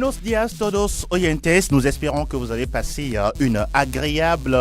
Buenos dias todos oyentes. Nous espérons que vous avez passé une agréable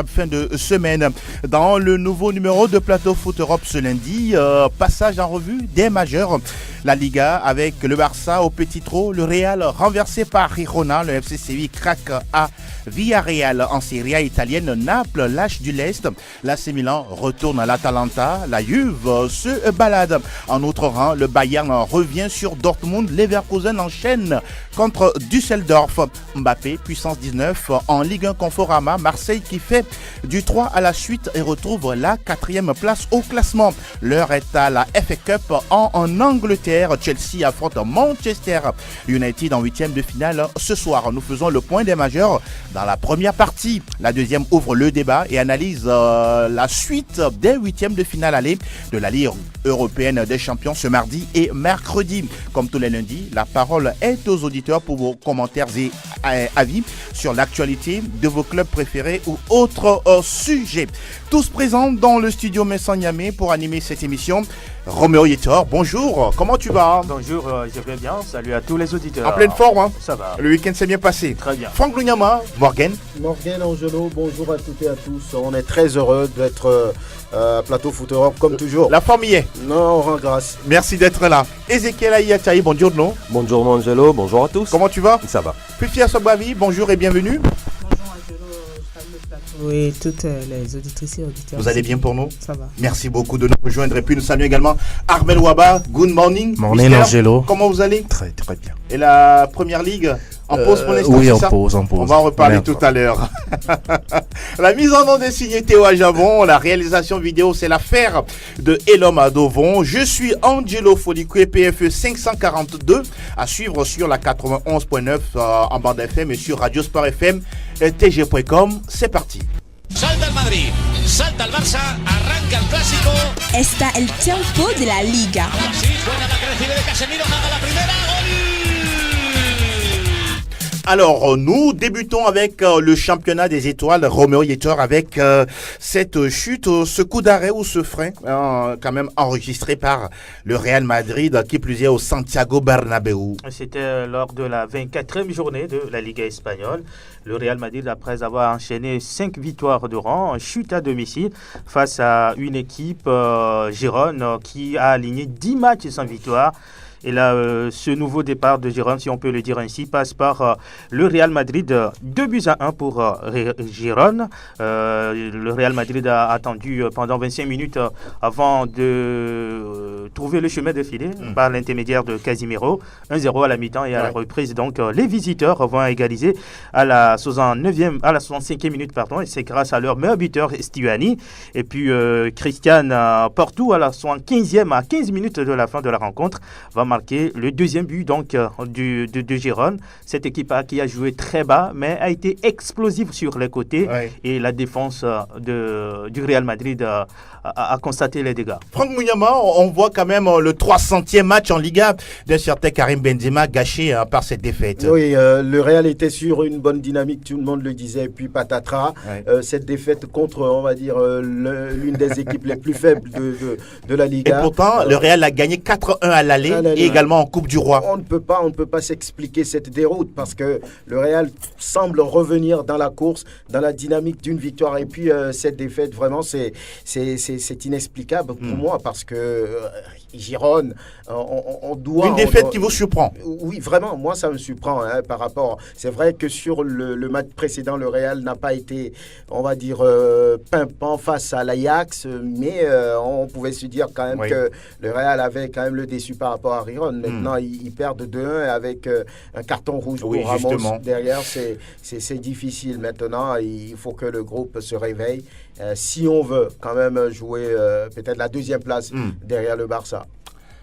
fin de semaine. Dans le nouveau numéro de Plateau Foot Europe ce lundi, passage en revue des majeurs. La Liga avec le Barça au petit trot, le Real renversé par Girona, le FC Séville craque à Villarreal. En Serie A italienne, Naples lâche du lest, l'AC Milan retourne à l'Atalanta, la Juve se balade. En autre rang, le Bayern revient sur Dortmund, Leverkusen enchaîne contre Düsseldorf. Mbappé, puissance 19 en Ligue 1 Conforama, Marseille qui fait du 3 à la suite et retrouve la 4e place au classement. L'heure est à la FA Cup en Angleterre. Chelsea affronte Manchester United en 8e de finale ce soir. Nous faisons le point des majeurs dans la première partie. La deuxième ouvre le débat et analyse la suite des 8e de finale aller de la Ligue européenne des champions ce mardi et mercredi. Comme tous les lundis, la parole est aux auditeurs pour vos commentaires et avis sur l'actualité de vos clubs préférés ou autres sujets. Tous présents dans le studio Messanyamé pour animer cette émission. Roméo Yetor, bonjour, comment tu vas? Bonjour, je vais bien, salut à tous les auditeurs. En pleine forme, hein? Ça va. Le week-end s'est bien passé. Très bien. Franck Lunyama, Morgan, Angelo, bonjour à toutes et à tous. On est très heureux d'être Plateau Foot Europe comme toujours. La forme y est. Non, on rend grâce. Merci d'être là. Ezekiel Ayataï, bonjour. Bonjour Angelo, bonjour à tous. Comment tu vas? Ça va. Pufia Sobavi, bonjour et bienvenue. Oui, toutes les auditrices et auditeurs. Vous allez bien pour nous? Ça va. Merci beaucoup de nous rejoindre. Et puis nous saluons également Armel Waba. Good morning. Morning Mister. Angelo. Comment vous allez? Très très bien. Et la première ligue en pause pour l'instant? Oui, c'est en ça? pause. On va en reparler tout à l'heure. La mise en onde est signée Théo Ajavon. La réalisation vidéo, c'est l'affaire de Elom Adovon. Je suis Angelo Folicue, PFE 542, à suivre sur la 91.9 en bande FM et sur Radio Sport FM et tg.com. C'est parti. Salta el Madrid, salta el Barça, arranca el Clásico. Está el tiempo de la Liga. Ahora sí, buena la que recibe de Casemiro, nada la primera, gol. Alors, nous débutons avec le championnat des étoiles. Roméo Yetor avec cette chute, ce coup d'arrêt ou ce frein, quand même enregistré par le Real Madrid, qui plus est au Santiago Bernabéu. C'était lors de la 24e journée de la Liga espagnole. Le Real Madrid, après avoir enchaîné 5 victoires de rang, chute à domicile face à une équipe Gérone qui a aligné 10 matchs sans victoire. Et là, ce nouveau départ de Gérone, si on peut le dire ainsi, passe par le Real Madrid. 2-1 pour Gérone. Le Real Madrid a attendu pendant 25 minutes avant de trouver le chemin de filet par l'intermédiaire de Casimiro. 1-0 à la mi-temps et à la reprise. Donc, les visiteurs vont égaliser à la 65e minute. Et c'est grâce à leur meilleur buteur, Stuani. Et puis, Christian Porto, à la 75e, à 15 minutes de la fin de la rencontre, va marqué le deuxième but donc de Gérone. Cette équipe qui a joué très bas mais a été explosive sur les côtés et la défense du Real Madrid a constaté les dégâts. Franck Mouyama, on voit quand même le 300e match en Liga d'un certain Karim Benzema gâché par cette défaite. Oui, le Real était sur une bonne dynamique, tout le monde le disait, et puis patatras. Cette défaite contre, on va dire, l'une des équipes les plus faibles de la Liga. Et pourtant, le Real a gagné 4-1 à l'aller. Et également en Coupe du Roi. On ne peut pas s'expliquer cette déroute parce que le Real semble revenir dans la course, dans la dynamique d'une victoire. Et puis cette défaite, vraiment, c'est inexplicable pour moi parce que Gérone, on doit... Une défaite qui vous surprend? Oui, vraiment, moi ça me surprend par rapport... C'est vrai que sur le match précédent, le Real n'a pas été, on va dire, pimpant face à l'Ajax, mais on pouvait se dire quand même que le Real avait quand même le déçu par rapport à Riron. Maintenant, ils perdent 2-1 avec un carton rouge pour Ramos. Justement. Derrière, c'est difficile maintenant. Il faut que le groupe se réveille si on veut quand même jouer peut-être la deuxième place derrière le Barça.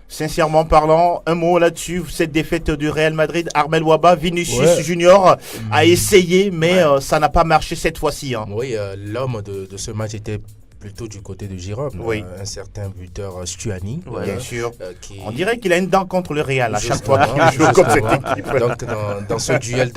Sincèrement parlant, un mot là-dessus, cette défaite du Real Madrid, Armel Waba, Vinicius Junior a essayé, mais ça n'a pas marché cette fois-ci. Oui, l'homme de ce match était plutôt du côté de Girone. Oui. Un certain buteur Stuani. Bien sûr. Qui... On dirait qu'il a une dent contre le Real à chaque fois qu'il joue comme cette équipe. Donc, dans ce duel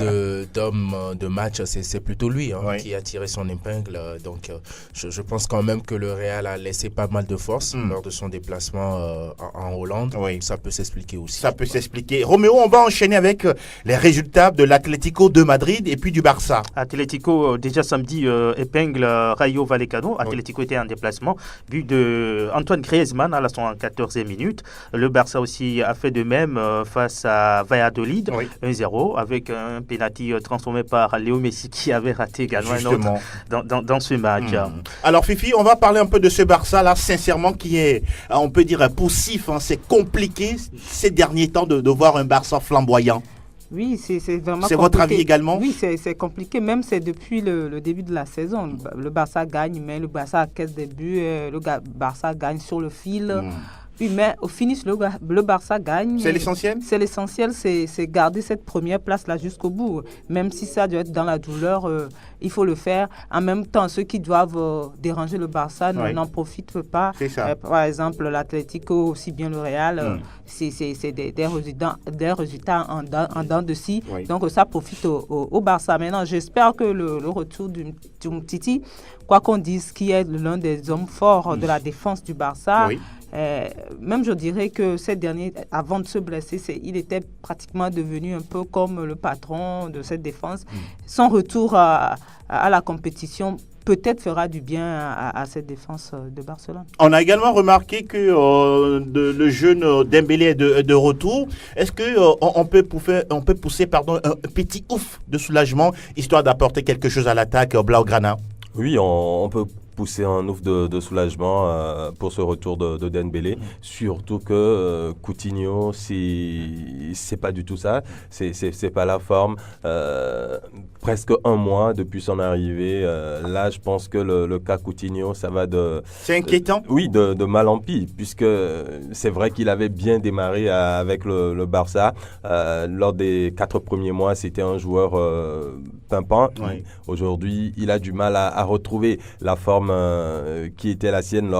d'hommes de match, c'est plutôt lui qui a tiré son épingle. Donc, je pense quand même que le Real a laissé pas mal de force lors de son déplacement en Hollande. Oui. Ça peut s'expliquer aussi. Ça peut s'expliquer. Roméo, on va enchaîner avec les résultats de l'Atlético de Madrid et puis du Barça. Atlético, déjà samedi, épingle Rayo Vallecano. Atlético était en déplacement. But de Antoine Griezmann à la 114e minute. Le Barça aussi a fait de même face à Valladolid, 1-0, avec un penalty transformé par Léo Messi qui avait raté également un autre dans ce match. Alors Fifi, on va parler un peu de ce Barça-là, sincèrement, qui est, on peut dire, poussif. C'est compliqué ces derniers temps de voir un Barça flamboyant. Oui, c'est vraiment compliqué. C'est votre avis également? Oui, c'est compliqué. Même c'est depuis le début de la saison. Le Barça gagne, mais le Barça encaisse des buts. Le Barça gagne sur le fil. Oui, mais au finish, le Barça gagne. C'est l'essentiel? C'est l'essentiel, c'est garder cette première place-là jusqu'au bout. Même si ça doit être dans la douleur, il faut le faire. En même temps, ceux qui doivent déranger le Barça n'en profitent pas. C'est ça. Par exemple, l'Atlético, aussi bien le Real, c'est des résultats en dents de scie. Oui. Donc, ça profite au Barça. Maintenant, j'espère que le retour d'Umtiti, quoi qu'on dise, qui est l'un des hommes forts de la défense du Barça, même je dirais que ces derniers, avant de se blesser, il était pratiquement devenu un peu comme le patron de cette défense. Son retour à la compétition peut-être fera du bien à cette défense de Barcelone. On a également remarqué que le jeune Dembélé est de retour. Est-ce qu'on peut pousser un petit ouf de soulagement, histoire d'apporter quelque chose à l'attaque Blaugrana? Oui, on peut pousser un ouf de soulagement pour ce retour de Dembélé, surtout que Coutinho, c'est pas du tout ça, c'est pas la forme. Presque un mois depuis son arrivée, là je pense que le cas Coutinho, ça va de... C'est inquiétant? Oui, de mal en pis, puisque c'est vrai qu'il avait bien démarré avec le Barça. Lors des 4 premiers mois, c'était un joueur pimpant. Oui. Aujourd'hui, il a du mal à retrouver la forme qui était la sienne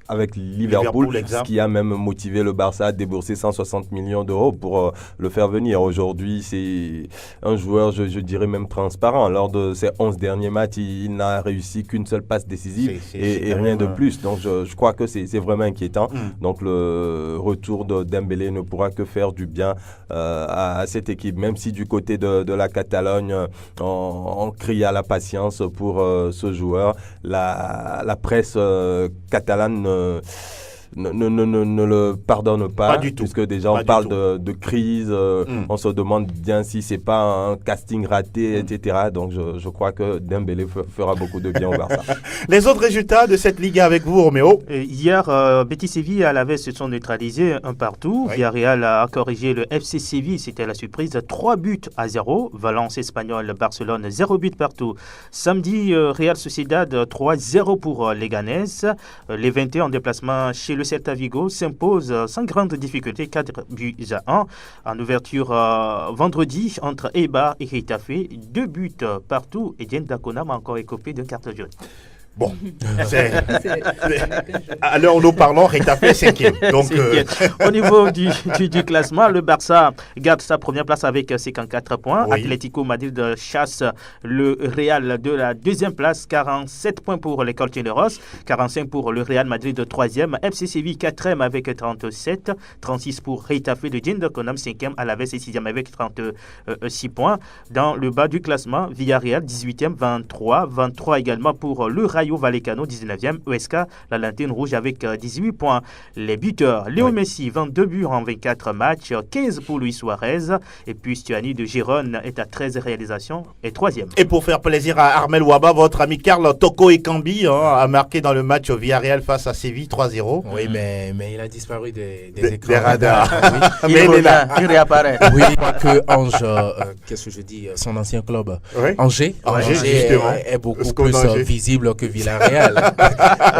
avec Liverpool, ce qui a même motivé le Barça à débourser 160 millions d'euros pour le faire venir. Aujourd'hui, c'est un joueur, je dirais même transparent. Lors de ses 11 derniers matchs, il n'a réussi qu'une seule passe décisive et rien de plus. Donc, je crois que c'est vraiment inquiétant. Donc, le retour de Dembélé ne pourra que faire du bien à cette équipe, même si du côté de la Catalogne, on crie à la patience pour ce joueur. La presse catalane ne le pardonne pas du tout. Puisque déjà on parle de crise, on se demande bien si c'est pas un casting raté, etc. Donc je crois que Dembélé fera beaucoup de bien au Barça. Les autres résultats de cette Ligue avec vous, Roméo? Hier, Betis Séville à Alaves se sont neutralisés un partout. Villarreal a corrigé le FC Séville, c'était la surprise, 3-0. Valence Espagnol, Barcelone, 0 but partout. Samedi, Real Sociedad, 3-0 pour Leganés. Les 21 en déplacement chez le Celta Vigo s'impose sans grande difficulté, 4-1. En ouverture vendredi entre Eibar et Getafe, 2 buts partout et Dieng Dacona m'a encore écopé d'un carton jaune. Bon, à l'heure où nous parlons, Getafe est 5e. Donc, Au niveau du classement, le Barça garde sa première place avec 54 points. Oui. Atlético Madrid chasse le Real de la 2e place, 47 points pour les Colchoneros, 45 pour le Real Madrid 3e, FC Séville 4e avec 37, 36 pour Getafe de Dieng Dacona, 5e, Alaves et 6e avec 36 points. Dans le bas du classement, Villarreal 18e, 23 également pour le Rayo Vallecano, 19e, ESK, la lanterne rouge avec 18 points. Les buteurs, Léo Messi, 22 buts en 24 matchs, 15 pour Luis Suarez, et puis Stuani de Girone est à 13 réalisations et 3e. Et pour faire plaisir à Armel Waba, votre ami Karl Toko Ekambi a marqué dans le match au Villarreal face à Séville 3-0. Oui, mais il a disparu des écrans. Des radars. Oui. Mais il est là, il réapparaît. Oui, je crois que Ange, qu'est-ce que je dis, son ancien club, Angers est beaucoup plus visible que Villarreal.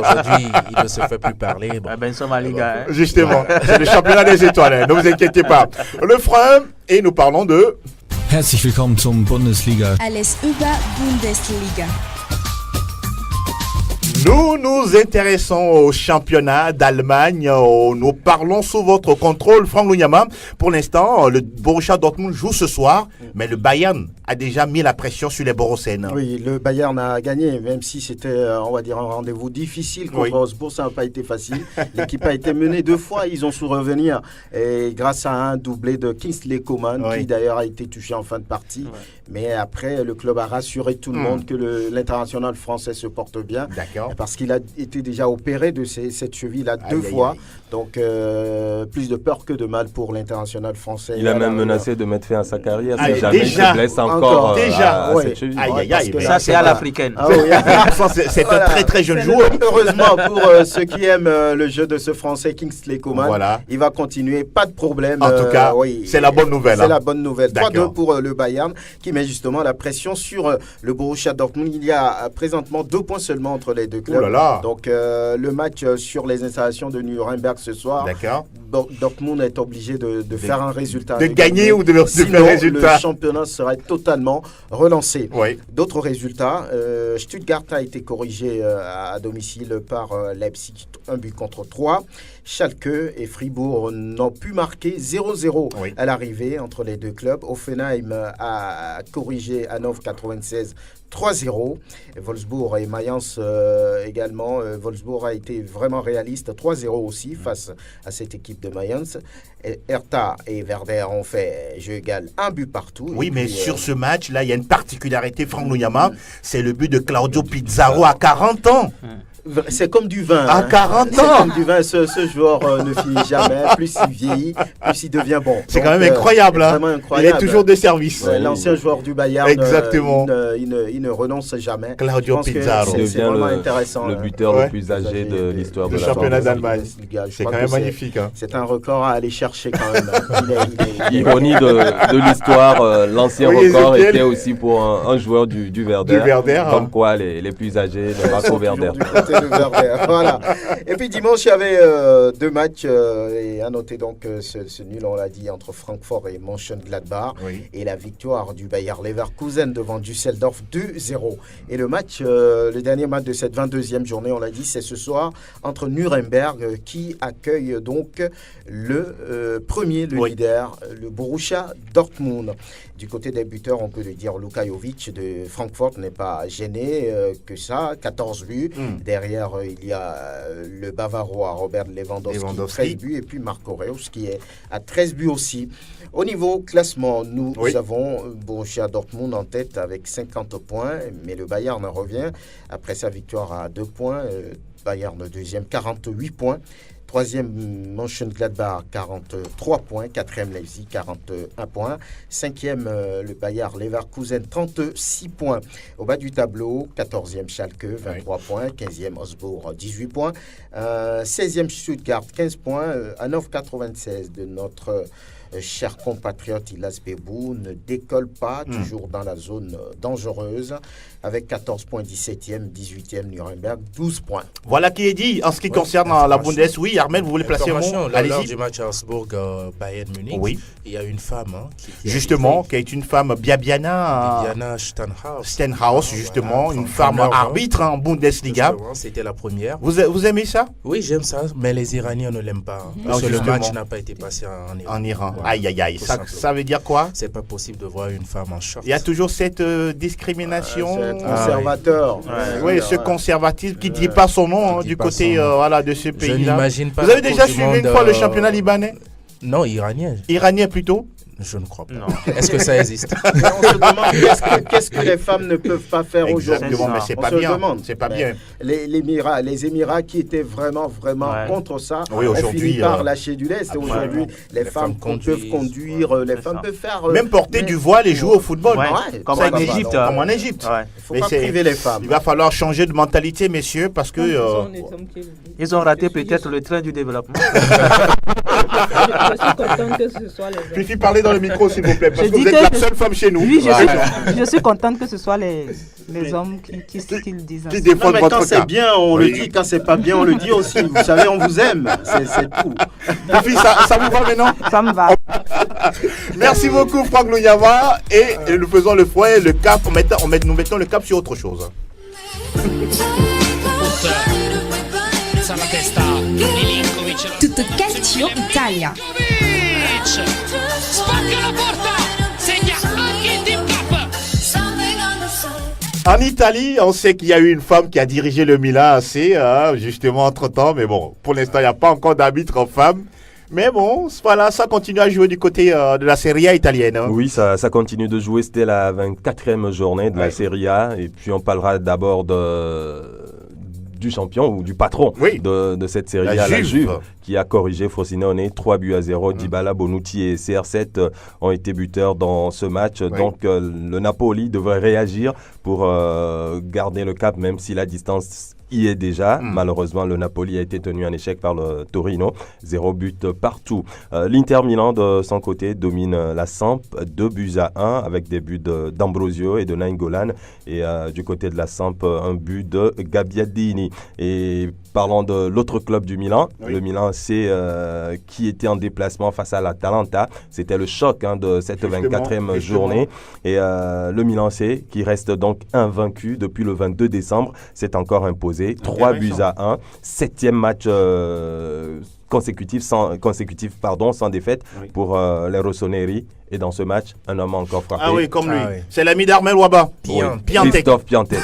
Aujourd'hui, il ne se fait plus parler. Bon. Ben, sommes à Liga. Justement, c'est le championnat des étoiles, ne vous inquiétez pas. Le frein, et nous parlons de... Herzlich willkommen zum Bundesliga. Alles über Bundesliga. Nous nous intéressons au championnat d'Allemagne. Nous parlons sous votre contrôle, Franck Lunyama. Pour l'instant, le Borussia Dortmund joue ce soir, mais le Bayern a déjà mis la pression sur les Borussiens. Oui, le Bayern a gagné, même si c'était, on va dire, un rendez-vous difficile contre Wolfsburg. Ça n'a pas été facile. L'équipe a été menée 2 fois. Ils ont su revenir et grâce à un doublé de Kingsley Coman, qui d'ailleurs a été touché en fin de partie. Ouais. Mais après, le club a rassuré tout le monde que l'international français se porte bien. D'accord. Parce qu'il a été déjà opéré de cette cheville-là 2 fois. Donc, plus de peur que de mal pour l'international français. Il a même menacé de mettre fin à sa carrière si jamais il se blesse encore à cette cheville. Ça, c'est à l'africaine. Ah, oui. C'est un très très jeune joueur. Heureusement pour ceux qui aiment le jeu de ce français Kingsley Coman, il va continuer, pas de problème. En tout cas, c'est la bonne nouvelle. C'est la bonne nouvelle. 3-2 pour le Bayern qui met justement la pression sur le Borussia Dortmund. Il y a présentement 2 points seulement entre les deux clubs. Donc le match sur les installations de Nuremberg ce soir, Dortmund est obligé de faire un résultat. De gagner ou de faire un résultat. Le championnat serait totalement relancé. Oui. D'autres résultats, Stuttgart a été corrigé à domicile par Leipzig, 1-3. Schalke et Fribourg n'ont pu marquer 0-0 à l'arrivée entre les deux clubs. Offenheim a corrigé à 9,96 3-0. Wolfsburg et Mayence également. Wolfsburg a été vraiment réaliste, 3-0 aussi face à cette équipe de Mayence. Hertha et Werder ont fait jeu égal, 1 but partout. Oui, mais sur ce match-là, il y a une particularité, Franck Lunyama, c'est le but de Claudio Pizarro à 40 ans. C'est comme du vin. À 40 ans. C'est comme du vin. Ce joueur ne finit jamais. Plus il vieillit, plus il devient bon. C'est quand même incroyable. Vraiment incroyable. Il est toujours de service. L'ancien joueur du Bayern, exactement. Il ne renonce jamais. Claudio Pizarro. C'est vraiment intéressant. Le buteur le plus âgé de l'histoire de la championnat d'Allemagne. C'est quand même magnifique. C'est un record à aller chercher quand même. Ironie de l'histoire, l'ancien record était aussi pour un joueur du Werder. Comme quoi les plus âgés ne marquent au Werder. Voilà. Et puis dimanche, il y avait 2 matchs et à noter donc ce nul, on l'a dit, entre Francfort et Mönchengladbach et la victoire du Bayer Leverkusen devant Düsseldorf 2-0. Et le match, le dernier match de cette 22e journée, on l'a dit, c'est ce soir entre Nuremberg qui accueille donc le premier, le leader, le Borussia Dortmund. Du côté des buteurs, on peut le dire, Luka Jovic de Francfort n'est pas gêné que ça, 14 buts. Derrière, il y a le Bavarois Robert Lewandowski, 13 buts, et puis Marco Reus qui est à 13 buts aussi. Au niveau classement, nous avons Borussia Dortmund en tête avec 50 points, mais le Bayern revient après sa victoire à 2 points. Bayern deuxième, 48 points. 3e, Mönchengladbach, 43 points. 4e, Leipzig, 41 points. 5e, le Bayer Leverkusen, 36 points. Au bas du tableau, 14e, Schalke, 23 points. 15e, Augsbourg, 18 points. 16e, Stuttgart, 15 points. À 9,96 de notre cher compatriote Ilas Bebou ne décolle pas, toujours dans la zone dangereuse, avec 14 points, 17e, 18e Nuremberg, 12 points. Voilà qui est dit en ce qui concerne la Bundes. Oui, Armel, vous voulez placer un mot? Lors du match Augsbourg-Bayern Munich, il y a une femme qui est une femme, Bibiana Stenhaus, justement, une femme arbitre en Bundesliga. C'était la première. Vous aimez ça? Oui, j'aime ça, mais les Iraniens ne l'aiment pas. Parce que le match n'a pas été passé en Iran. Voilà, aïe, aïe, aïe. Ça veut dire quoi? C'est pas possible de voir une femme en short. Il y a toujours cette discrimination. Conservateur. Oui, ce conservatisme qui ne dit pas son nom du côté de ce pays-là. Je n'imagine pas. Vous avez déjà suivi une fois le championnat libanais? Non, iranien. Iranien plutôt? Je ne crois pas. Est-ce que ça existe? On se demande qu'est-ce que les femmes ne peuvent pas faire aujourd'hui. Exactement, mais c'est pas bien. C'est pas bien. Les Émirats qui étaient vraiment contre ça, ont fini par lâcher du lest. Aujourd'hui, les femmes peuvent conduire, les femmes peuvent faire... Même porter du voile et jouer au football. Comme en Égypte. Comme en Égypte. Il ne faut pas priver les femmes. Il va falloir changer de mentalité, messieurs, parce que... Ils ont raté peut-être le train du développement. Je suis contente que ce soit les hommes. Fifi, parlez dans le micro, s'il vous plaît, parce que vous êtes la seule femme chez nous. Oui, je suis contente que ce soit les hommes qui le disent. Qui défendent votre cas. Quand c'est bien, on le dit. Quand c'est pas bien, on le dit aussi. Vous savez, on vous aime. C'est tout. Fifi, ça vous va maintenant? Ça me va. Merci beaucoup, Franck Lunyama. Et nous faisons le fouet, le cap. Nous mettons le cap sur autre chose. Tutto Calcio Italia. Spacca la porta, segna anche Team Cup. En Italie, on sait qu'il y a eu une femme qui a dirigé le Milan AC, justement entre-temps, mais bon, pour l'instant, il n'y a pas encore d'arbitre femme. Mais bon, voilà, ça continue à jouer du côté de la Serie A italienne. Hein. Oui, ça continue de jouer. C'était la 24e journée de la Serie A. Et puis, on parlera d'abord du champion ou du patron de cette Serie A, la Juve, qui a corrigé Frosinone 3-0. Dybala, Bonucci et CR7 ont été buteurs dans ce match. Donc, le Napoli devrait réagir pour garder le cap, même si la distance y est déjà. Malheureusement, le Napoli a été tenu en échec par le Torino. 0 but partout. L'Inter Milan, de son côté, domine la Samp 2-1 avec des buts d'Ambrosio et de Nainggolan. Et du côté de la Samp, un but de Gabbiadini. Et parlant de l'autre club du Milan, le Milan AC qui était en déplacement face à l'Atalanta. C'était le choc de cette 24e journée. Et le Milan AC, qui reste donc invaincu depuis le 22 décembre, s'est encore imposé 3-1. 7e match consécutif sans défaite pour les Rossoneri. Et dans ce match, un homme a encore frappé. Ah oui, comme lui. C'est l'ami d'Armel Waba. Piantek. Christophe Piantek.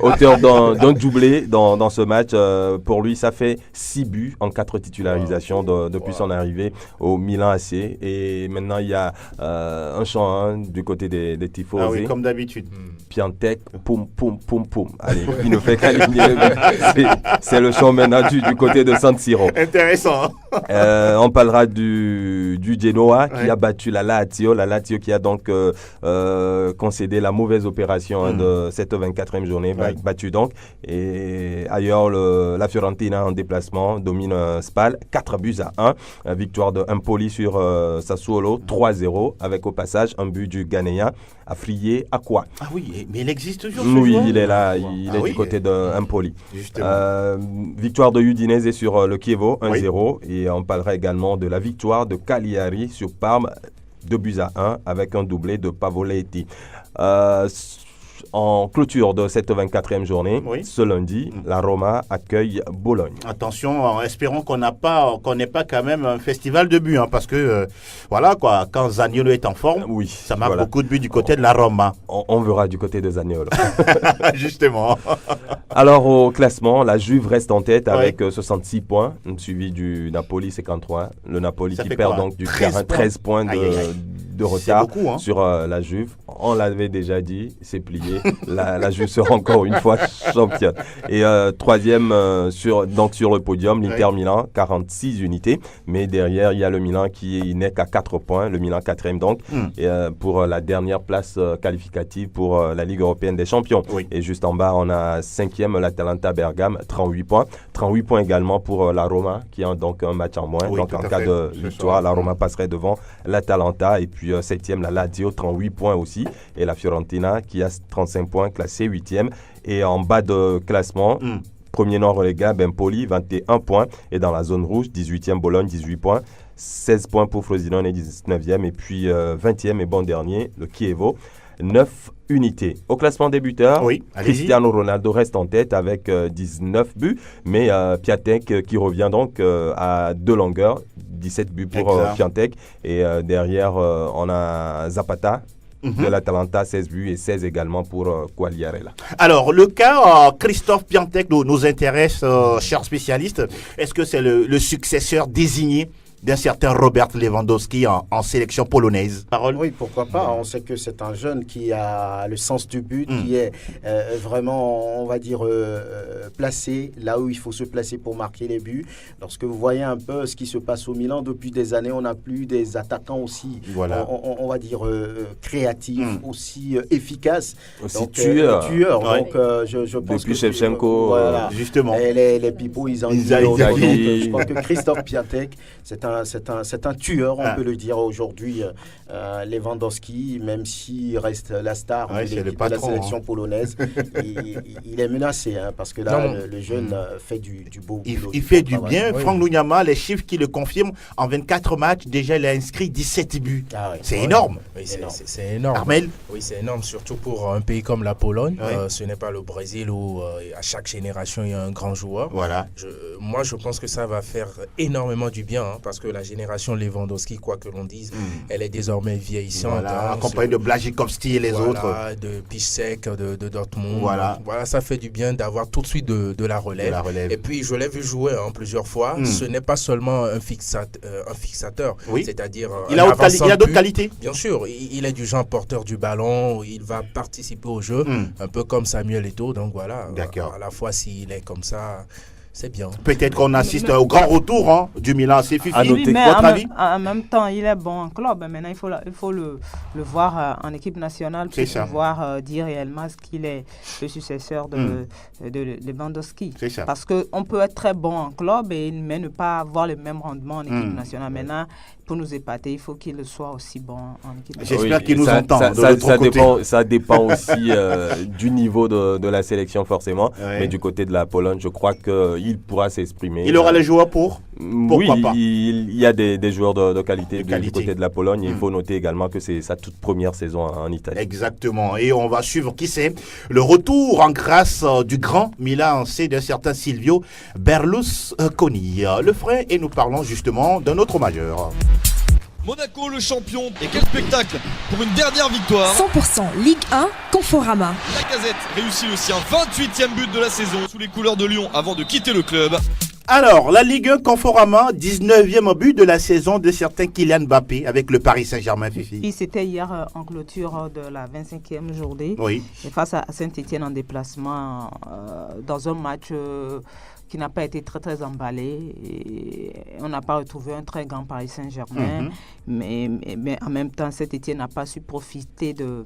Auteur d'un doublé dans ce match. Pour lui, ça fait 6 buts en 4 titularisations depuis son arrivée au Milan AC. Et maintenant, il y a un chant du côté des Tifosi. Ah oui, comme d'habitude. Piantek, poum, poum, poum, poum. Allez, il ne fait qu'aligner le but. C'est le chant maintenant du côté de San Siro. Intéressant. On parlera du Genoa qui a battu la Lazio qui a donc concédé la mauvaise opération de cette 24e journée, battue donc. Et ailleurs, la Fiorentina en déplacement domine Spal 4-1. Victoire de Empoli sur Sassuolo 3-0 avec au passage un but du Ghanéen Afriyé Aqua. Ah oui, mais il existe toujours. Oui, il est là, il est du côté de Empoli. Victoire de Udinese sur le Chievo 1-0 et on parlera également de la victoire de Cagliari sur Parme 2-1 avec un doublé de Pavoletti. En clôture de cette 24e journée, ce lundi, la Roma accueille Bologne. Attention, espérons qu'on n'ait pas quand même un festival de buts, parce que voilà quoi, quand Zaniolo est en forme, ça marque beaucoup de buts du côté de la Roma. On verra du côté de Zaniolo. Justement. Alors au classement, la Juve reste en tête avec 66 points, suivi du Napoli 53. Le Napoli qui perd donc du terrain 13 points de retard sur la Juve. On l'avait déjà dit, c'est plié. La Juve sera encore une fois championne. Et troisième sur le podium, l'Inter Milan, 46 unités. Mais derrière, il y a le Milan qui n'est qu'à 4 points. Le Milan 4e donc, et, pour la dernière place qualificative pour la Ligue européenne des champions. Et juste en bas, on a 5e l'Atalanta Bergame, 38 points. 38 points également pour la Roma qui a donc un match en moins. Donc en cas de victoire, la Roma passerait devant l'Atalanta. Et puis 7e, la Lazio, 38 points aussi. Et la Fiorentina qui a 35 points, classé 8e. Et en bas de classement, premier non relégable, Empoli, 21 points. Et dans la zone rouge, 18e Bologne, 18 points. 16 points pour Frosinone, 19e. Et puis 20e et bon dernier, le Chievo, 9 unités. Au classement des buteurs, Cristiano Ronaldo reste en tête avec 19 buts. Mais Piatek qui revient donc à 2 longueurs, 17 buts pour Piatek. Et derrière, on a Zapata de l'Atalanta, 16 buts et 16 également pour Quagliarella. Alors, le cas Christophe Piatek nous intéresse, cher spécialiste. Est-ce que c'est le successeur désigné d'un certain Robert Lewandowski en sélection polonaise? Parole. Oui, pourquoi pas. On sait que c'est un jeune qui a le sens du but, qui est vraiment, on va dire, placé là où il faut se placer pour marquer les buts. Lorsque vous voyez un peu ce qui se passe au Milan depuis des années, on n'a plus des attaquants aussi, on va dire, créatifs, aussi efficaces. Aussi tueurs. Donc, je pense depuis Shevchenko, justement. Et les pipeaux, ils en disent. Je crois que Christophe Piatek, c'est un un tueur, on peut le dire aujourd'hui. Lewandowski, même s'il reste la star de la sélection polonaise, il est menacé, parce que là, le jeune fait du beau boulot. Il fait du bien. Franck Ndouyama, les chiffres qui le confirment, en 24 matchs, déjà, il a inscrit 17 buts. C'est énorme. Oui, c'est énorme. Armel? Oui, c'est énorme, surtout pour un pays comme la Pologne. Ce n'est pas le Brésil où à chaque génération, il y a un grand joueur. Voilà. Moi, je pense que ça va faire énormement du bien, parce que la génération Lewandowski, quoi que l'on dise, elle est désormais vieillissante. Accompagné de Blažíkovský et les autres. De Piszczek, de Dortmund. Voilà, ça fait du bien d'avoir tout de suite de la relève. Et puis, je l'ai vu jouer plusieurs fois. Ce n'est pas seulement un fixateur. C'est-à-dire... Il a d'autres qualités. Bien sûr. Il est du genre porteur du ballon. Il va participer au jeu. Un peu comme Samuel Eto'o. Donc voilà. D'accord. À la fois, s'il est comme ça... C'est bien. Peut-être qu'on assiste au grand retour du Milan. C'est Fifi. Votre avis? En même temps, il est bon en club. Maintenant, il faut le voir en équipe nationale pour pouvoir dire réellement ce qu'il est le successeur de Lewandowski. Parce qu'on peut être très bon en club mais ne pas avoir le même rendement en équipe nationale. Maintenant, pour nous épater, il faut qu'il soit aussi bon en équipe nationale. J'espère qu'il nous entend. Ça dépend aussi du niveau de la sélection forcément. Mais du côté de la Pologne, je crois qu'il pourra s'exprimer. Il aura les joueurs pour? Pourquoi pas? Il y a des joueurs de qualité du côté de la Pologne. Et il faut noter également que c'est sa toute première saison en Italie. Exactement. Et on va suivre, qui sait, le retour en grâce du grand Milan AC d'un certain Silvio Berlusconi. Le frère, et nous parlons justement d'un autre majeur. Monaco, le champion. Et quel spectacle pour une dernière victoire. 100% Ligue 1, Conforama. Lacazette réussit le sien 28e but de la saison sous les couleurs de Lyon avant de quitter le club. Alors, la Ligue 1 Conforama, 19e but de la saison de certains Kylian Mbappé avec le Paris Saint-Germain, Fifi. Et c'était hier en clôture de la 25e journée. Oui. Et face à Saint-Etienne en déplacement dans un match... qui n'a pas été très très emballé. Et on n'a pas retrouvé un très grand Paris Saint-Germain, mais en même temps, Saint-Etienne n'a pas su profiter de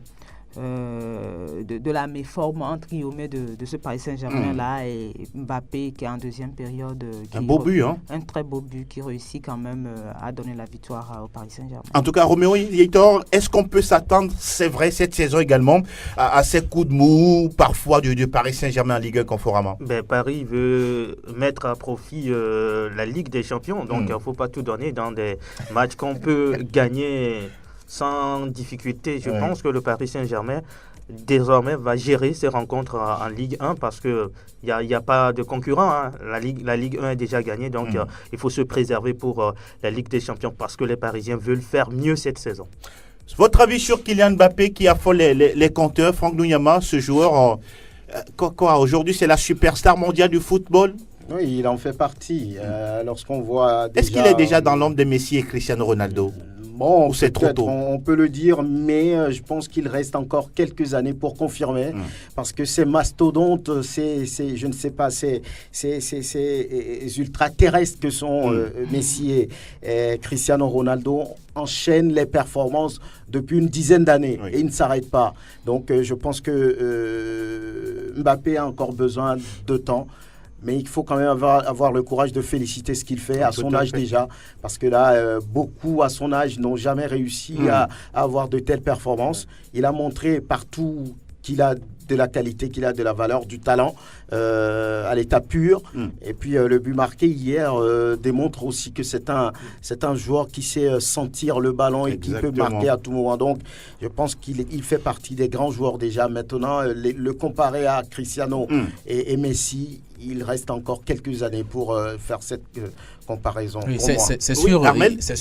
la méforme entre guillemets de ce Paris Saint-Germain-là et Mbappé qui est en deuxième période. Un beau but, un très beau but qui réussit quand même à donner la victoire au Paris Saint-Germain. En tout cas, Roméo Yator, est-ce qu'on peut s'attendre, c'est vrai, cette saison également, à ces coups de mou parfois du Paris Saint-Germain en Ligue 1 Conforama? Paris veut mettre à profit la Ligue des Champions, donc il ne faut pas tout donner dans des matchs qu'on peut gagner sans difficulté. Je pense que le Paris Saint-Germain désormais va gérer ses rencontres en Ligue 1 parce qu'il n'y a pas de concurrent. La Ligue 1 est déjà gagnée, donc il faut se préserver pour la Ligue des Champions parce que les Parisiens veulent faire mieux cette saison. Votre avis sur Kylian Mbappé qui affole les compteurs, Franck Ndouyama, ce joueur, aujourd'hui c'est la superstar mondiale du football? Oui, il en fait partie. Lorsqu'on voit déjà... Est-ce qu'il est déjà dans l'ombre de Messi et Cristiano Ronaldo? Bon, c'est trop tôt. On peut le dire, mais je pense qu'il reste encore quelques années pour confirmer, parce que ces mastodontes, je ne sais pas, ces ultra-terrestres que sont Messi et Cristiano Ronaldo enchaînent les performances depuis une dizaine d'années et ils ne s'arrêtent pas. Donc, je pense que Mbappé a encore besoin de temps. Mais il faut quand même avoir le courage de féliciter ce qu'il fait à son âge déjà. Parce que là, beaucoup à son âge n'ont jamais réussi à avoir de telles performances. Il a montré partout qu'il a de la qualité, qu'il a de la valeur, du talent à l'état pur. Et puis le but marqué hier démontre aussi que c'est un joueur qui sait sentir le ballon et qui peut marquer à tout moment. Donc je pense qu'il fait partie des grands joueurs déjà. Maintenant, le comparer à Cristiano et Messi, il reste encore quelques années pour faire cette comparaison. Oui, c'est sûr,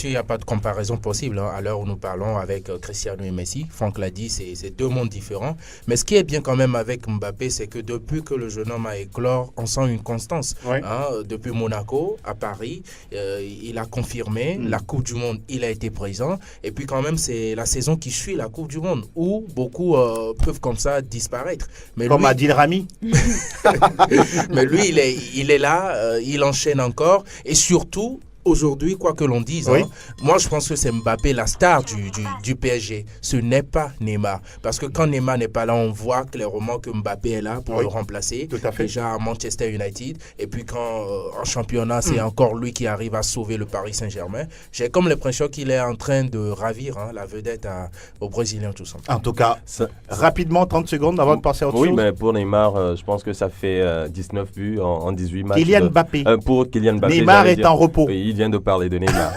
il n'y a pas de comparaison possible à l'heure où nous parlons avec Cristiano et Messi. Franck l'a dit, c'est deux mondes différents. Mais ce qui est bien quand même avec Mbappé, c'est que depuis que le jeune homme a éclore, on sent une constance. Depuis Monaco à Paris, il a confirmé la Coupe du Monde, il a été présent. Et puis quand même, c'est la saison qui suit la Coupe du Monde où beaucoup peuvent comme ça disparaître. Mais comme Adil Rami. Mais lui, il est là, il enchaîne encore. Et surtout, Aujourd'hui, quoi que l'on dise, moi je pense que c'est Mbappé la star du PSG. Ce n'est pas Neymar. Parce que quand Neymar n'est pas là, on voit clairement que Mbappé est là pour le remplacer. Tout à fait. Déjà à Manchester United. Et puis quand en championnat, c'est encore lui qui arrive à sauver le Paris Saint-Germain. J'ai comme l'impression qu'il est en train de ravir la vedette aux Brésiliens tout simplement. En tout cas, rapidement, 30 secondes avant de passer à autre chose. Oui, mais pour Neymar, je pense que ça fait 19 buts en 18 matchs. Kylian Mbappé. Pour Kylian Mbappé. Neymar est en repos. Oui, il vient de parler de Neymar.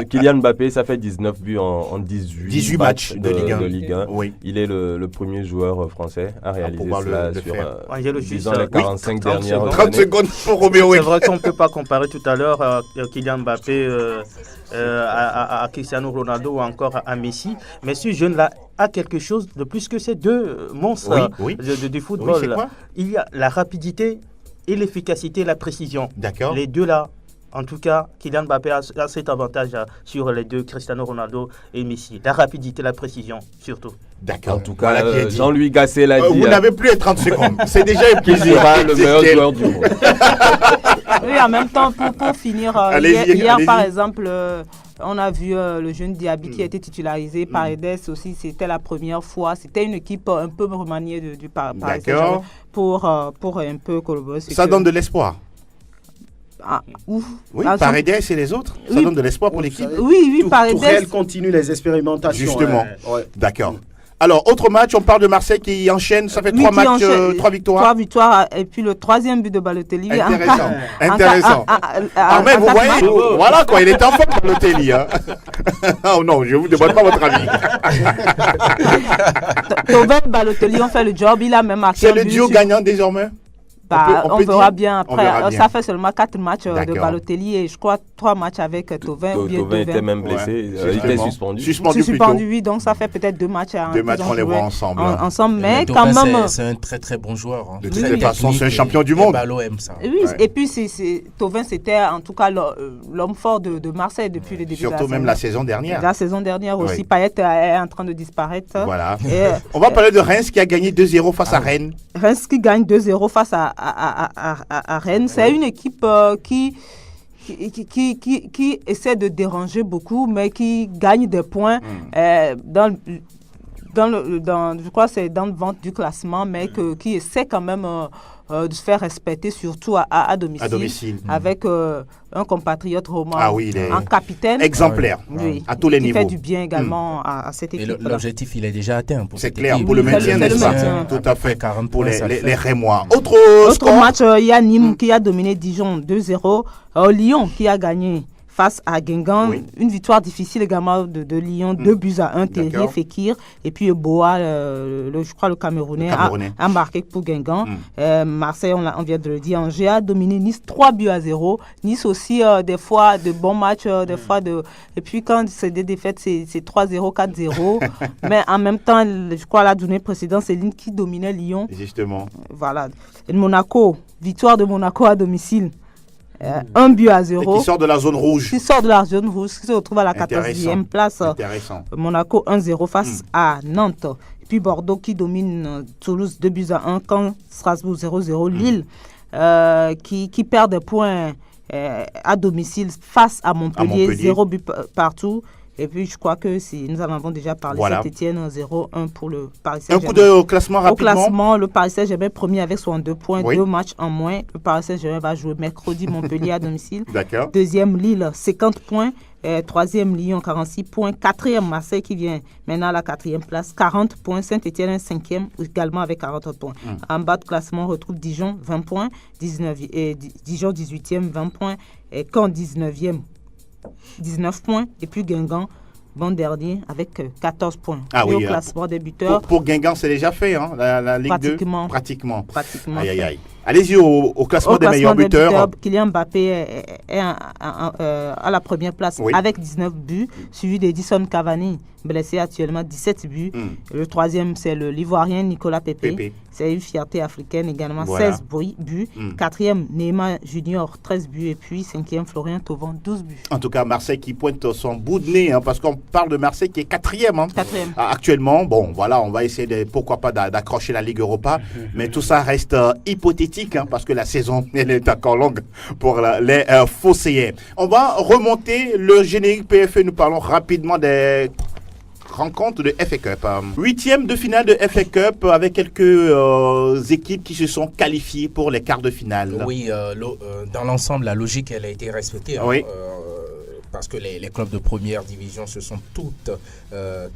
Kylian Mbappé, ça fait 19 buts en 18 matchs de Ligue 1. Oui. Il est le premier joueur français à réaliser cela sur disons, les 45 dernières 30 secondes pour Roméo. C'est vrai qu'on ne peut pas comparer tout à l'heure Kylian Mbappé à Cristiano Ronaldo ou encore à Messi. Mais ce jeune-là a quelque chose de plus que ces deux monstres du football. Oui, c'est quoi? Il y a la rapidité et l'efficacité, la précision. D'accord. Les deux là. En tout cas, Kylian Mbappé a cet avantage sur les deux, Cristiano Ronaldo et Messi. La rapidité, la précision, surtout. D'accord. En tout cas, Jean-Louis Gasset l'a dit. Vous n'avez plus les 30 secondes. C'est déjà épuisé. Le meilleur joueur du monde. Oui, en même temps, pour finir, hier par exemple, on a vu le jeune Diaby qui a été titularisé par Edes aussi. C'était la première fois. C'était une équipe un peu remaniée du Paris Saint-Germain pour un peu collaborer. Ça donne de l'espoir. Oui, Paredes et les autres, ça donne de l'espoir pour l'équipe. Oui, Paredes. Tourelle continue les expérimentations. Justement. D'accord. Alors, autre match, on parle de Marseille qui enchaîne, ça fait 3 matchs, 3 victoires. 3 victoires, et puis le 3e but de Balotelli. Intéressant. Mais vous voyez, voilà quoi, il est en forme Balotelli. Oh non, je ne vous demande pas votre avis. Thauvin et Balotelli ont fait le job, il a même marqué. C'est le duo gagnant désormais? On verra bien après. Ça fait seulement 4 matchs de Balotelli et je crois 3 matchs avec Thauvin. Thauvin était même blessé. Il était suspendu. Suspendu, oui. Donc ça fait peut-être 2 matchs. 2 matchs, on les voit ensemble. Mais quand même. C'est un très très bon joueur. De toute façon, c'est un champion du monde. Aime ça. Oui, et puis Thauvin, c'était en tout cas l'homme fort de Marseille depuis le début de la saison. Surtout même la saison dernière. La saison dernière aussi. Payet est en train de disparaître. Voilà. On va parler de Reims qui a gagné 2-0 face à Rennes. Reims qui gagne 2-0 face à Rennes. C'est une équipe qui essaie de déranger beaucoup, mais qui gagne des points je crois que c'est dans le ventre du classement, mais qui essaie quand même de se faire respecter, surtout à domicile. Avec un compatriote romain en capitaine. Exemplaire, à tous les niveaux. Qui fait du bien également à cette équipe. Et l'objectif, il est déjà atteint. C'est clair, pour le maintien, n'est-ce pas? Tout à fait, pour les Rémois. Autre match, il y a Nîmes qui a dominé Dijon 2-0. Lyon qui a gagné face à Guingamp, une victoire difficile également de Lyon, 2-1, Terrier, Fekir, et puis Boa, je crois le Camerounais, a marqué pour Guingamp. Marseille, on vient de le dire, Angers a dominé Nice 3-0. Nice aussi, des fois, de bons matchs, des fois et puis quand c'est des défaites, c'est 3-0, 4-0. Mais en même temps, je crois la journée précédente, c'est Lille qui dominait Lyon. Justement. Voilà. Et Monaco, victoire de Monaco à domicile. 1-0. Et qui sort de la zone rouge. Qui sort de la zone rouge, qui se retrouve à la 14e place. Intéressant. Monaco 1-0 face à Nantes. Et puis Bordeaux qui domine Toulouse 2-1. Caen, Strasbourg 0-0. Lille qui perd des points à domicile face à Montpellier. 0 but partout. Et puis, je crois que nous en avons déjà parlé. Saint-Etienne 0-1 pour le Paris Saint-Germain. Un coup de classement rapidement. Au classement, le Paris Saint-Germain premier avec 62 points, 2 matchs en moins. Le Paris Saint-Germain va jouer mercredi Montpellier à domicile. D'accord. Deuxième, Lille, 50 points. Troisième, Lyon, 46 points. Quatrième, Marseille qui vient maintenant à la 4e place, 40 points. Saint-Etienne, 5e, également avec 40 points. En bas de classement, on retrouve Dijon, 20 points. Dijon, 18e, 20 points. Et Caen, 19e. 19 points et puis Guingamp bon dernier avec 14 points. Au classement des buteurs. Pour Guingamp, c'est déjà fait, hein, la Ligue 2. Pratiquement. Aïe. Allez-y au classement des meilleurs buteurs. Kylian Mbappé est à la première place avec 19 buts, suivi d'Edison Cavani, blessé actuellement, 17 buts. Le troisième, c'est l'Ivoirien Nicolas Pepe. C'est une fierté africaine également, 16 buts. Quatrième, Neymar Junior, 13 buts. Et puis cinquième, Florian Thauvin, 12 buts. En tout cas, Marseille qui pointe son bout de nez, parce qu'on parle de Marseille qui est quatrième. Actuellement, bon, voilà, on va essayer pourquoi pas d'accrocher la Ligue Europa. Mais tout ça reste hypothétique. politique, parce que la saison, elle est encore longue pour les Phocéens. On va remonter le générique PFA. Nous parlons rapidement des rencontre de FA Cup. 8e de finale de FA Cup avec quelques équipes qui se sont qualifiées pour les quarts de finale. Oui, dans l'ensemble, la logique, elle a été respectée. Oui. Parce que les clubs de première division se sont toutes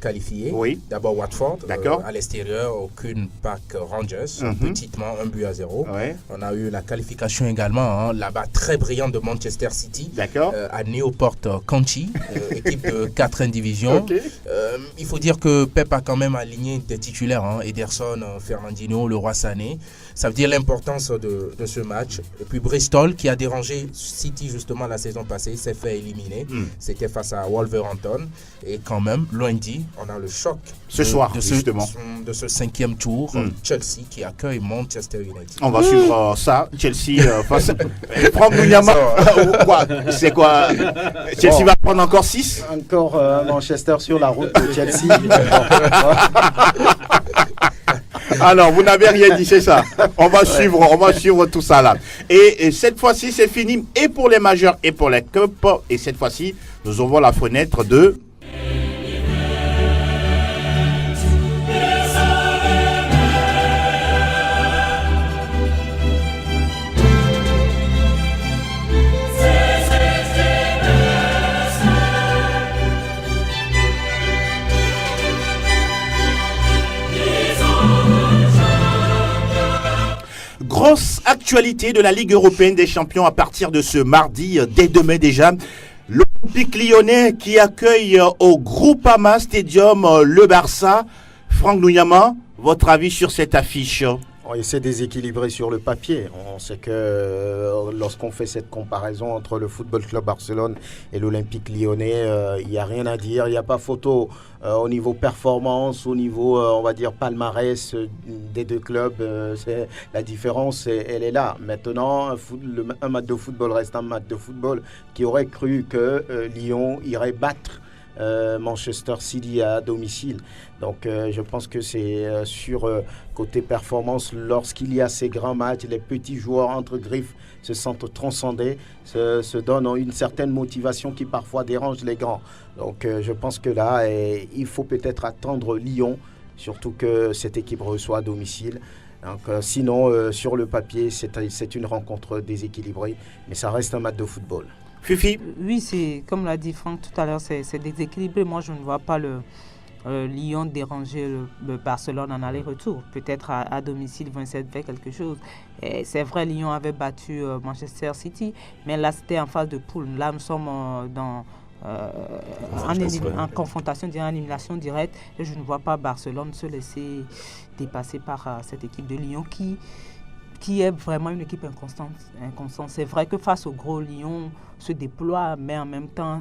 qualifiés. Oui. D'abord Watford, D'accord. À l'extérieur, aucune Park Rangers, petitement 1-0. Ouais. On a eu la qualification également, là-bas très brillante de Manchester City. D'accord. À Newport County, équipe de 4e division. Okay. Il faut dire que Pep a quand même aligné des titulaires, Ederson, Fernandinho, Leroy Sané. Ça veut dire l'importance de ce match. Et puis Bristol, qui a dérangé City justement la saison passée, s'est fait éliminer. C'était face à Wolverhampton. Et quand même, lundi, on a le choc ce soir, justement. De ce 5e tour. Chelsea qui accueille Manchester United. On va suivre ça. Chelsea face Franck Munyama. C'est quoi Chelsea va prendre encore 6. Encore Manchester sur la route de Chelsea. Alors, vous n'avez rien dit, c'est ça. On va suivre tout ça là. Et cette fois-ci, c'est fini et pour les majeurs et pour les cups. Et cette fois-ci, nous ouvrons la fenêtre de... Grosse actualité de la Ligue européenne des champions à partir de ce mardi, dès demain déjà. L'Olympique lyonnais qui accueille au Groupama Stadium le Barça. Franck Munyama, votre avis sur cette affiche? C'est déséquilibré sur le papier. On sait que lorsqu'on fait cette comparaison entre le Football Club Barcelone et l'Olympique lyonnais, il n'y a rien à dire. Il n'y a pas photo au niveau performance, au niveau, on va dire, palmarès des deux clubs. La différence, elle est là. Maintenant, un match de football reste un match de football. Qui aurait cru que Lyon irait battre Manchester City à domicile. Donc je pense que c'est sur côté performance, lorsqu'il y a ces grands matchs, les petits joueurs entre griffes se sentent transcendés, se donnent une certaine motivation qui parfois dérange les grands. Donc je pense que là, il faut peut-être attendre Lyon, surtout que cette équipe reçoit à domicile. Donc, sinon, sur le papier, c'est une rencontre déséquilibrée, mais ça reste un match de football. Fifi? Oui, c'est comme l'a dit Franck tout à l'heure, c'est déséquilibré. Moi, je ne vois pas le Lyon déranger le Barcelone en aller-retour. Peut-être à domicile, 27 fait quelque chose. Et c'est vrai, Lyon avait battu Manchester City, mais là, c'était en phase de poule. Là, nous sommes en confrontation, en élimination directe. Et je ne vois pas Barcelone se laisser dépasser par cette équipe de Lyon qui est vraiment une équipe inconstante. C'est vrai que face au gros Lyon se déploie, mais en même temps,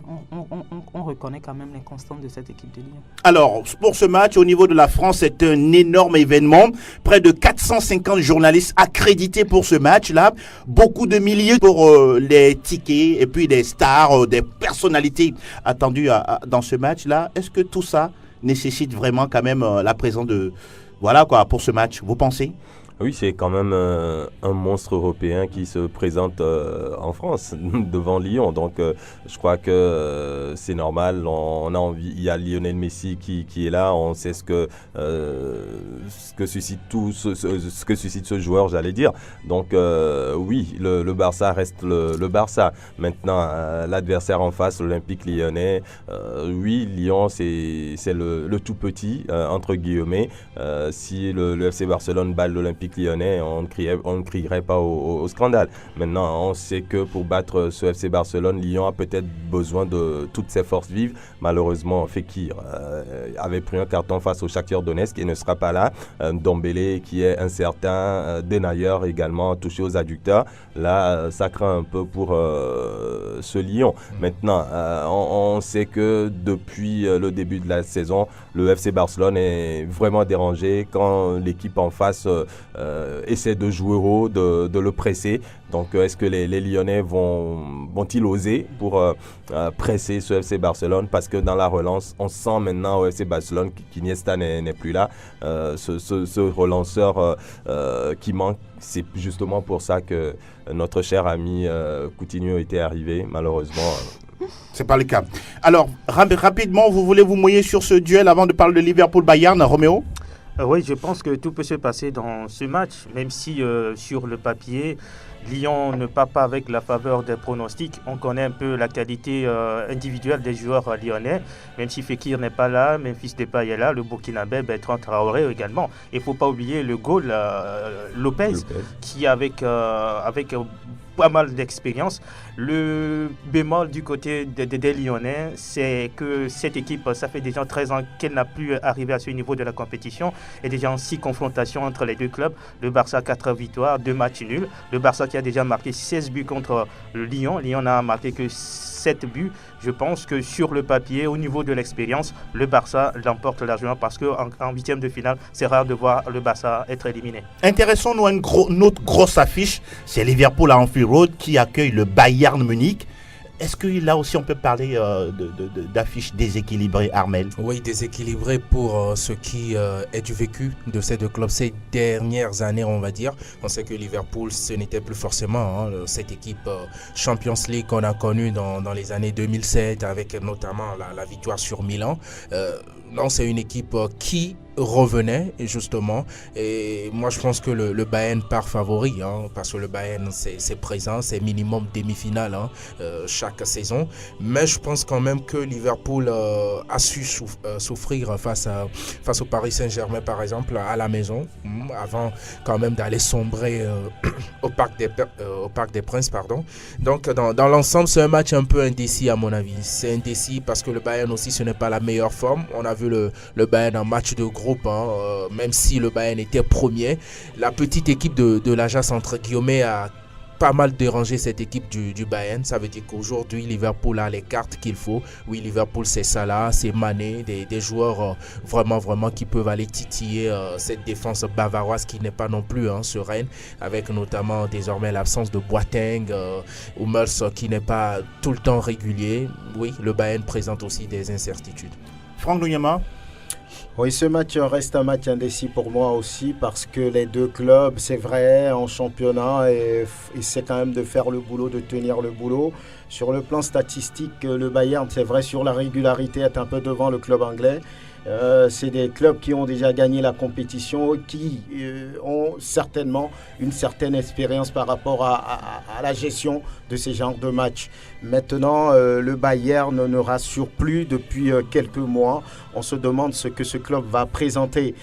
on reconnaît quand même l'inconstance de cette équipe de Lyon. Alors, pour ce match, au niveau de la France, c'est un énorme événement. Près de 450 journalistes accrédités pour ce match-là. Beaucoup de milliers pour les tickets et puis des stars, des personnalités attendues dans ce match-là. Est-ce que tout ça nécessite vraiment quand même la présence de... Voilà quoi, pour ce match, vous pensez ? Oui, c'est quand même un monstre européen qui se présente en France, devant Lyon. Donc, je crois que c'est normal. On a envie. Il y a Lionel Messi qui est là. On sait ce que suscite ce que suscite ce joueur, j'allais dire. Donc, oui, le Barça reste le Barça. Maintenant, l'adversaire en face, l'Olympique lyonnais. Oui, Lyon, c'est le tout petit entre guillemets. Si le FC Barcelone bat l'Olympique lyonnais, on ne crierait pas au scandale. Maintenant, on sait que pour battre ce FC Barcelone, Lyon a peut-être besoin de toutes ses forces vives. Malheureusement, Fekir avait pris un carton face au Shakhtar Donetsk et ne sera pas là. Dombélé qui est incertain, Denayer également touché aux adducteurs. Là, ça craint un peu pour ce Lyon. Maintenant, on sait que depuis le début de la saison, le FC Barcelone est vraiment dérangé quand l'équipe en face essaie de jouer haut, de le presser. Donc, est-ce que les Lyonnais vont-ils oser pour presser ce FC Barcelone? Parce que dans la relance, on sent maintenant au FC Barcelone qu'Iniesta n'est plus là. Ce relanceur qui manque, c'est justement pour ça que notre cher ami Coutinho était arrivé, malheureusement. C'est pas le cas. Alors, rapidement, vous voulez vous mouiller sur ce duel avant de parler de Liverpool-Bayern, Roméo? Oui, je pense que tout peut se passer dans ce match, même si sur le papier, Lyon ne part pas avec la faveur des pronostics. On connaît un peu la qualité individuelle des joueurs lyonnais, même si Fekir n'est pas là, Memphis Depay est là, le Burkinabé, Bertrand Traoré également. Il ne faut pas oublier le goal Lopez, qui avec pas mal d'expérience. Le bémol du côté des Lyonnais, c'est que cette équipe, ça fait déjà 13 ans qu'elle n'a plus arrivé à ce niveau de la compétition et déjà en 6 confrontations entre les deux clubs. Le Barça 4 victoires, 2 matchs nuls. Le Barça qui a déjà marqué 16 buts contre le Lyon. Lyon n'a marqué que 7 buts. Je pense que sur le papier, au niveau de l'expérience, le Barça l'emporte largement parce qu'en 8e de finale, c'est rare de voir le Barça être éliminé. Intéressons-nous à une autre grosse affiche, c'est Liverpool à Anfield Road qui accueille le Bayern Munich. Est-ce que là aussi on peut parler d'affiches déséquilibrées, Armel? Oui, déséquilibrées pour ce qui est du vécu de ces deux clubs ces dernières années, on va dire. On sait que Liverpool, ce n'était plus forcément cette équipe Champions League qu'on a connue dans les années 2007, avec notamment la victoire sur Milan. Non, c'est une équipe qui revenait justement, et moi je pense que le Bayern part favori, parce que le Bayern c'est présent, c'est minimum demi-finale chaque saison, mais je pense quand même que Liverpool a su souffrir face au Paris Saint-Germain par exemple à la maison, avant quand même d'aller sombrer au Parc des Princes, pardon. Donc dans l'ensemble c'est un match un peu indécis à mon avis. C'est indécis parce que le Bayern aussi ce n'est pas la meilleure forme. On a vu le Bayern en match de groupe, même si le Bayern était premier, la petite équipe de l'Ajax entre guillemets a pas mal dérangé cette équipe du Bayern. Ça veut dire qu'aujourd'hui Liverpool a les cartes qu'il faut. Oui, Liverpool c'est Salah, c'est Mané, des joueurs vraiment qui peuvent aller titiller cette défense bavaroise qui n'est pas non plus sereine, avec notamment désormais l'absence de Boateng, Hummels qui n'est pas tout le temps régulier. Oui, le Bayern présente aussi des incertitudes. Franck Luyama? Oui, ce match reste un match indécis pour moi aussi parce que les deux clubs, c'est vrai, en championnat, et c'est quand même de faire le boulot, de tenir le boulot. Sur le plan statistique, le Bayern, c'est vrai, sur la régularité, est un peu devant le club anglais. C'est des clubs qui ont déjà gagné la compétition, qui ont certainement une certaine expérience par rapport à la gestion de ces genres de matchs. Maintenant, le Bayern ne rassure plus depuis quelques mois. On se demande ce que ce club va présenter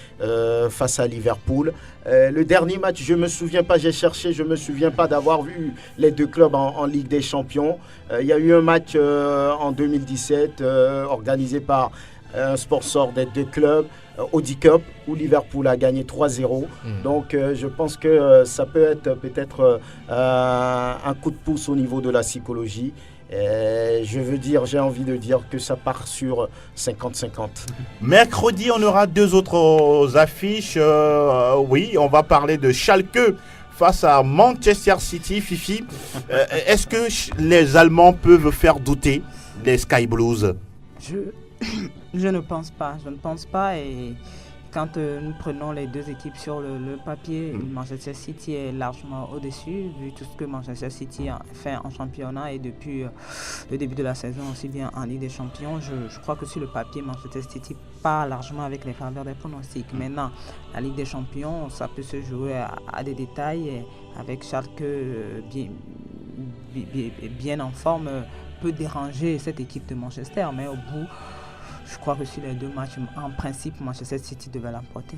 face à Liverpool. Le dernier match, je ne me souviens pas, j'ai cherché, je ne me souviens pas d'avoir vu les deux clubs en Ligue des Champions. Il y a eu un match en 2017 organisé par un sponsor des deux clubs, Audi Cup, où Liverpool a gagné 3-0. Donc je pense que ça peut être peut-être un coup de pouce au niveau de la psychologie. J'ai envie de dire que ça part sur 50-50. Mercredi, on aura 2 autres affiches. Oui, on va parler de Schalke face à Manchester City. Fifi, est-ce que les Allemands peuvent faire douter les Sky Blues? Je ne pense pas, et quand nous prenons les deux équipes sur le papier, Manchester City est largement au-dessus, vu tout ce que Manchester City a fait en championnat et depuis le début de la saison, aussi bien en Ligue des Champions. Je crois que sur le papier, Manchester City part largement avec les faveurs des pronostics. Maintenant, la Ligue des Champions, ça peut se jouer à des détails, et avec Schalke bien en forme, peut déranger cette équipe de Manchester, mais au bout, je crois que sur les deux matchs, en principe, Manchester City devait l'emporter.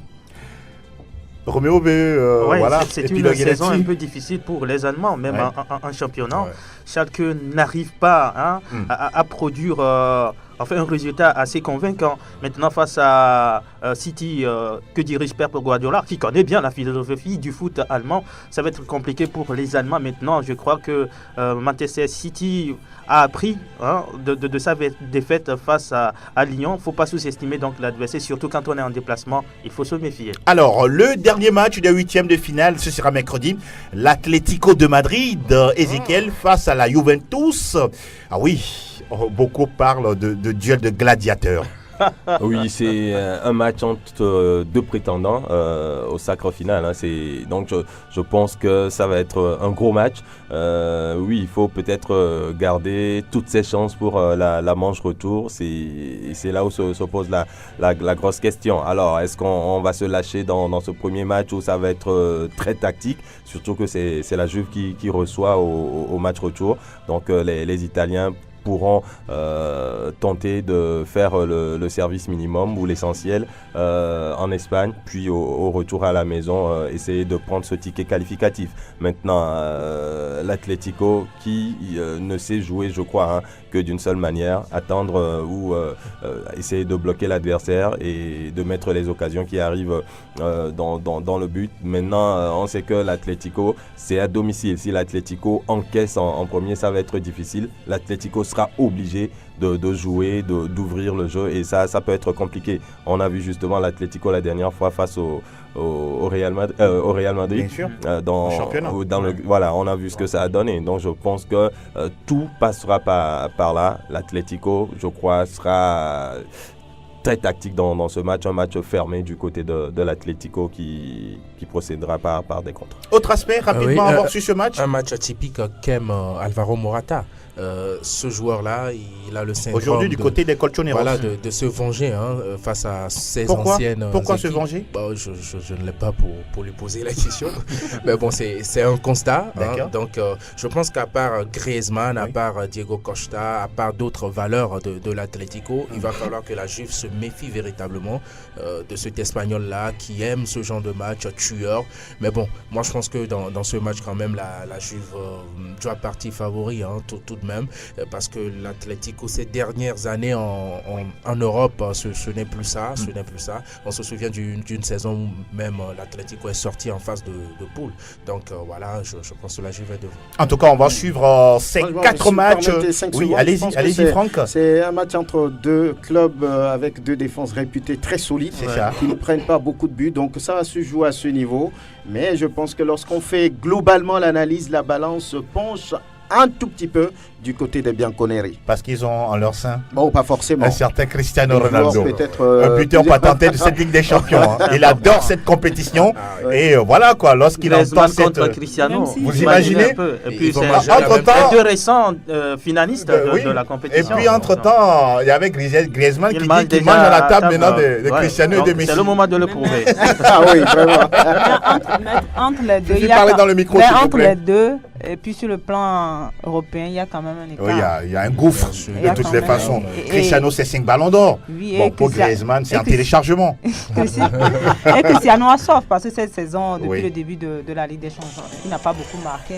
Roméo, voilà. C'est une saison un peu difficile pour les Allemands, même en championnat. Ouais. Schalke n'arrive pas à produire un résultat assez convaincant. Maintenant, face à City, que dirige Pep Guardiola, qui connaît bien la philosophie du foot allemand, ça va être compliqué pour les Allemands. Maintenant, je crois que Manchester City a appris de sa défaite face à Lyon. Il ne faut pas sous-estimer donc l'adversaire, surtout quand on est en déplacement, il faut se méfier. Alors, le dernier match des huitièmes de finale, ce sera mercredi. L'Atlético de Madrid, Ezekiel, face à la Juventus. Ah oui, beaucoup parlent de duel de gladiateurs. Oui, c'est un match entre deux prétendants au sacre final. Donc, je pense que ça va être un gros match. Oui, il faut peut-être garder toutes ses chances pour la manche retour. C'est là où se pose la grosse question. Alors, est-ce qu'on va se lâcher dans ce premier match où ça va être très tactique, surtout que c'est la Juve qui reçoit au match retour. Donc, les Italiens pourront tenter de faire le service minimum ou l'essentiel en Espagne, puis au retour à la maison, essayer de prendre ce ticket qualificatif. Maintenant, l'Atlético qui ne sait jouer, je crois, que d'une seule manière, attendre ou essayer de bloquer l'adversaire et de mettre les occasions qui arrivent dans le but. Maintenant, on sait que l'Atlético, c'est à domicile. Si l'Atlético encaisse en premier, ça va être difficile. L'Atlético sera obligé de jouer, d'ouvrir le jeu, et ça peut être compliqué. On a vu justement l'Atlético la dernière fois face au Real Madrid. Bien sûr, dans le voilà, on a vu ce que ça a donné. Donc je pense que tout passera par là. L'Atlético, je crois, sera très tactique dans ce match, un match fermé du côté de l'Atlético qui procédera par des contres. Autre aspect, rapidement, avoir su ce match. Un match atypique qu'aime Alvaro Morata. Ce joueur-là, il a le syndrome aujourd'hui du côté des Colchoneros. Voilà, de se venger face à ses anciennes Pourquoi équipes. Se venger? Je ne l'ai pas pour lui poser la question. Mais bon, c'est un constat. Donc, je pense qu'à part Griezmann, à part Diego Costa, à part d'autres valeurs de l'Atlético, il va falloir que la Juve se méfie véritablement de cet Espagnol-là qui aime ce genre de match tueur. Mais bon, moi je pense que dans ce match quand même, la Juve doit partir favori, tout de même, parce que l'Atlético ces dernières années en Europe, ce n'est plus ça, On se souvient d'une saison où même l'Atlético est sorti en phase de poule. Donc voilà, je pense que la Juve est devant. En tout cas, on va suivre ces 4 matchs. Oui, allez-y Franck. C'est un match entre deux clubs avec deux défenses réputées très solides, qui ne prennent pas beaucoup de buts, donc ça va se jouer à ce niveau. Mais je pense que lorsqu'on fait globalement l'analyse, la balance penche un tout petit peu du côté des Bianconeri. Parce qu'ils ont en leur sein pas forcément. Un certain Cristiano Ronaldo, un buteur patenté de cette Ligue des Champions. Il adore cette compétition. Et voilà quoi, lorsqu'il entend cette... Cristiano, vous imaginez Et puis entre-temps, deux récents finalistes de la compétition. Et puis entre-temps, il y avait Griezmann qui dit qu'il mange à la table maintenant de Cristiano et de Messi. C'est le moment de le prouver. Ah oui, vraiment. Entre les deux, entre les deux, et puis sur le plan européen, il y a quand même un écart. Oui, il y a un gouffre de toutes les façons. Cristiano, c'est 5 ballons d'or. Oui, pour Griezmann, c'est un téléchargement. Et Cristiano a sauf parce que cette saison, depuis le début de la Ligue des Champions, il n'a pas beaucoup marqué.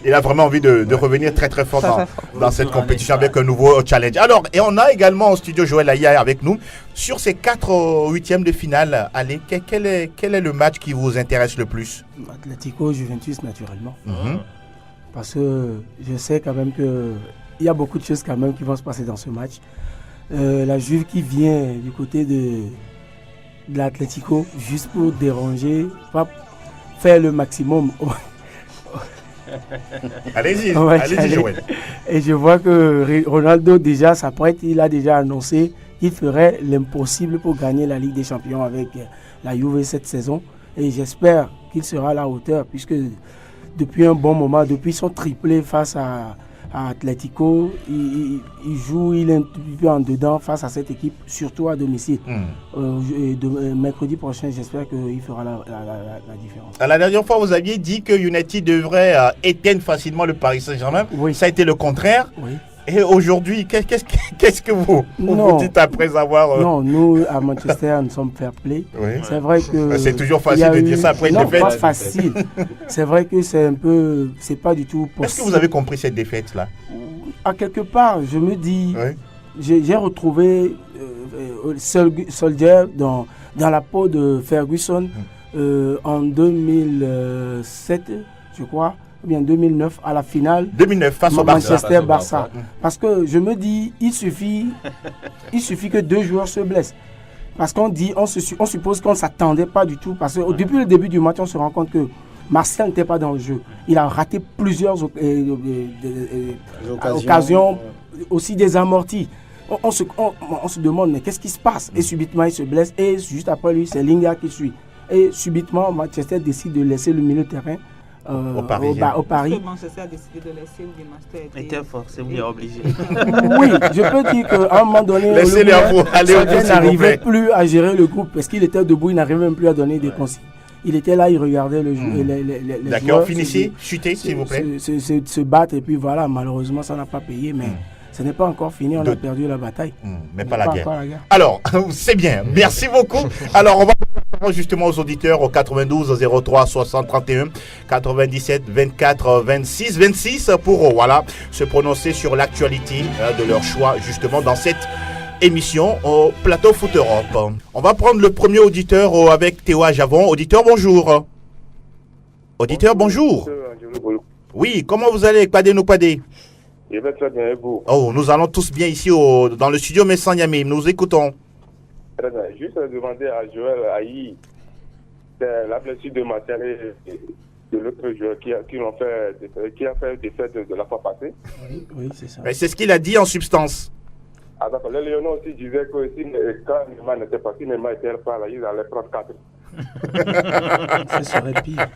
Il a vraiment envie de revenir très très fort dans cette compétition avec un nouveau challenge. Alors, et on a également au studio Joël Aya avec nous. Sur ces 4 huitièmes de finale, allez, quel est le match qui vous intéresse le plus? Atlético, Juventus naturellement. Parce que je sais quand même qu'il y a beaucoup de choses quand même qui vont se passer dans ce match. La Juve qui vient du côté de l'Atlético juste pour déranger, pas faire le maximum. Allez-y, Joël. Et je vois que Ronaldo déjà s'apprête, il a déjà annoncé qu'il ferait l'impossible pour gagner la Ligue des Champions avec la Juve cette saison. Et j'espère qu'il sera à la hauteur puisque depuis un bon moment, depuis son triplé face à Atlético, il joue, il est un petit peu en dedans face à cette équipe, surtout à domicile. Mercredi prochain, j'espère qu'il fera la différence. La dernière fois, vous aviez dit que United devrait éteindre facilement le Paris Saint-Germain. Oui. Ça a été le contraire. Oui. Et aujourd'hui, qu'est-ce que vous dites après avoir... Non, nous, à Manchester, nous sommes fair play. Oui. C'est vrai que... C'est toujours facile de dire ça après une défaite. Non, pas facile. C'est vrai que c'est un peu... C'est pas du tout possible. Est-ce que vous avez compris cette défaite-là? À quelque part, je me dis... Oui. j'ai retrouvé Soldier dans la peau de Ferguson en 2007, je crois, ou bien 2009, à la finale. 2009 face au Manchester-Barça. Parce que je me dis, il suffit que 2 joueurs se blessent. Parce qu'on suppose qu'on ne s'attendait pas du tout. Parce que depuis le début du match, on se rend compte que Martial n'était pas dans le jeu. Il a raté plusieurs occasions, aussi désamorties. On se demande, mais qu'est-ce qui se passe? Et subitement, il se blesse. Et juste après lui, c'est Lingard qui suit. Et subitement, Manchester décide de laisser le milieu de terrain au Paris. Manchester a décidé de laisser Manchester était forcément obligé. Oui, je peux dire qu'à un moment donné, il n'arrivait plus à gérer le groupe parce qu'il était debout, il n'arrivait même plus à donner des consignes. Il était là, il regardait les joueurs. D'accord, finissez, chutez s'il vous plaît. Se battre et puis voilà, malheureusement ça n'a pas payé, mais ce n'est pas encore fini, on a perdu la bataille. Mais pas la guerre. Alors, c'est bien, merci beaucoup. Alors, on va justement aux auditeurs au 92 03 60 31 97 24 26 26 pour se prononcer sur l'actualité de leur choix justement dans cette émission au Plateau Foot Europe. On va prendre le premier auditeur avec Théo Javon. Auditeur, bonjour. Auditeur, bonjour. Oui, comment vous allez, Padé nous Padé? Je vais très bien, et vous? Oh, nous allons tous bien ici dans le studio Messan Yamim. Nous écoutons. Très bien. Juste demander à Joël Aïe, c'est la blessure de Martial et de l'autre joueur qui a fait des fêtes de la fois passée. Oui, c'est ça. Mais c'est ce qu'il a dit en substance. Ah d'accord. Les Lyonnais aussi disaient que quand Neymar n'était pas, si Neymar était pas là, ils allaient prendre 4. Ce serait pire.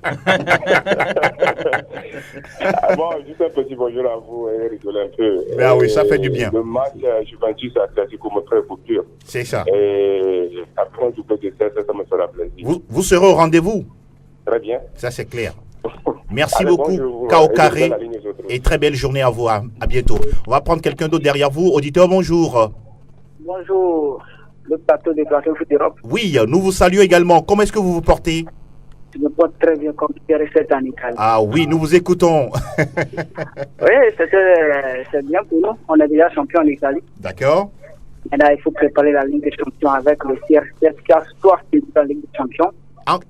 Bon, juste un petit bonjour à vous et rigoler un peu. Ben oui, ça fait du bien. Le match Juventus Atlético me ferait pour pur. C'est ça. Et après un double de ça me fera plaisir. Vous serez au rendez-vous? Très bien. Ça c'est clair. Merci beaucoup, Kao Carré, et très belle journée à vous. À bientôt. On va prendre quelqu'un d'autre derrière vous. Auditeur, bonjour. Bonjour, le plateau de Plateau Foot Europe. Oui, nous vous saluons également. Comment est-ce que vous vous portez? Je me porte très bien comme Pierre en Italie. Ah oui, nous vous écoutons. Oui, c'est bien pour nous. On est déjà champion en Italie. D'accord. Maintenant, il faut préparer la Ligue des Champions avec le CR7 qui a soif de la Ligue des Champions.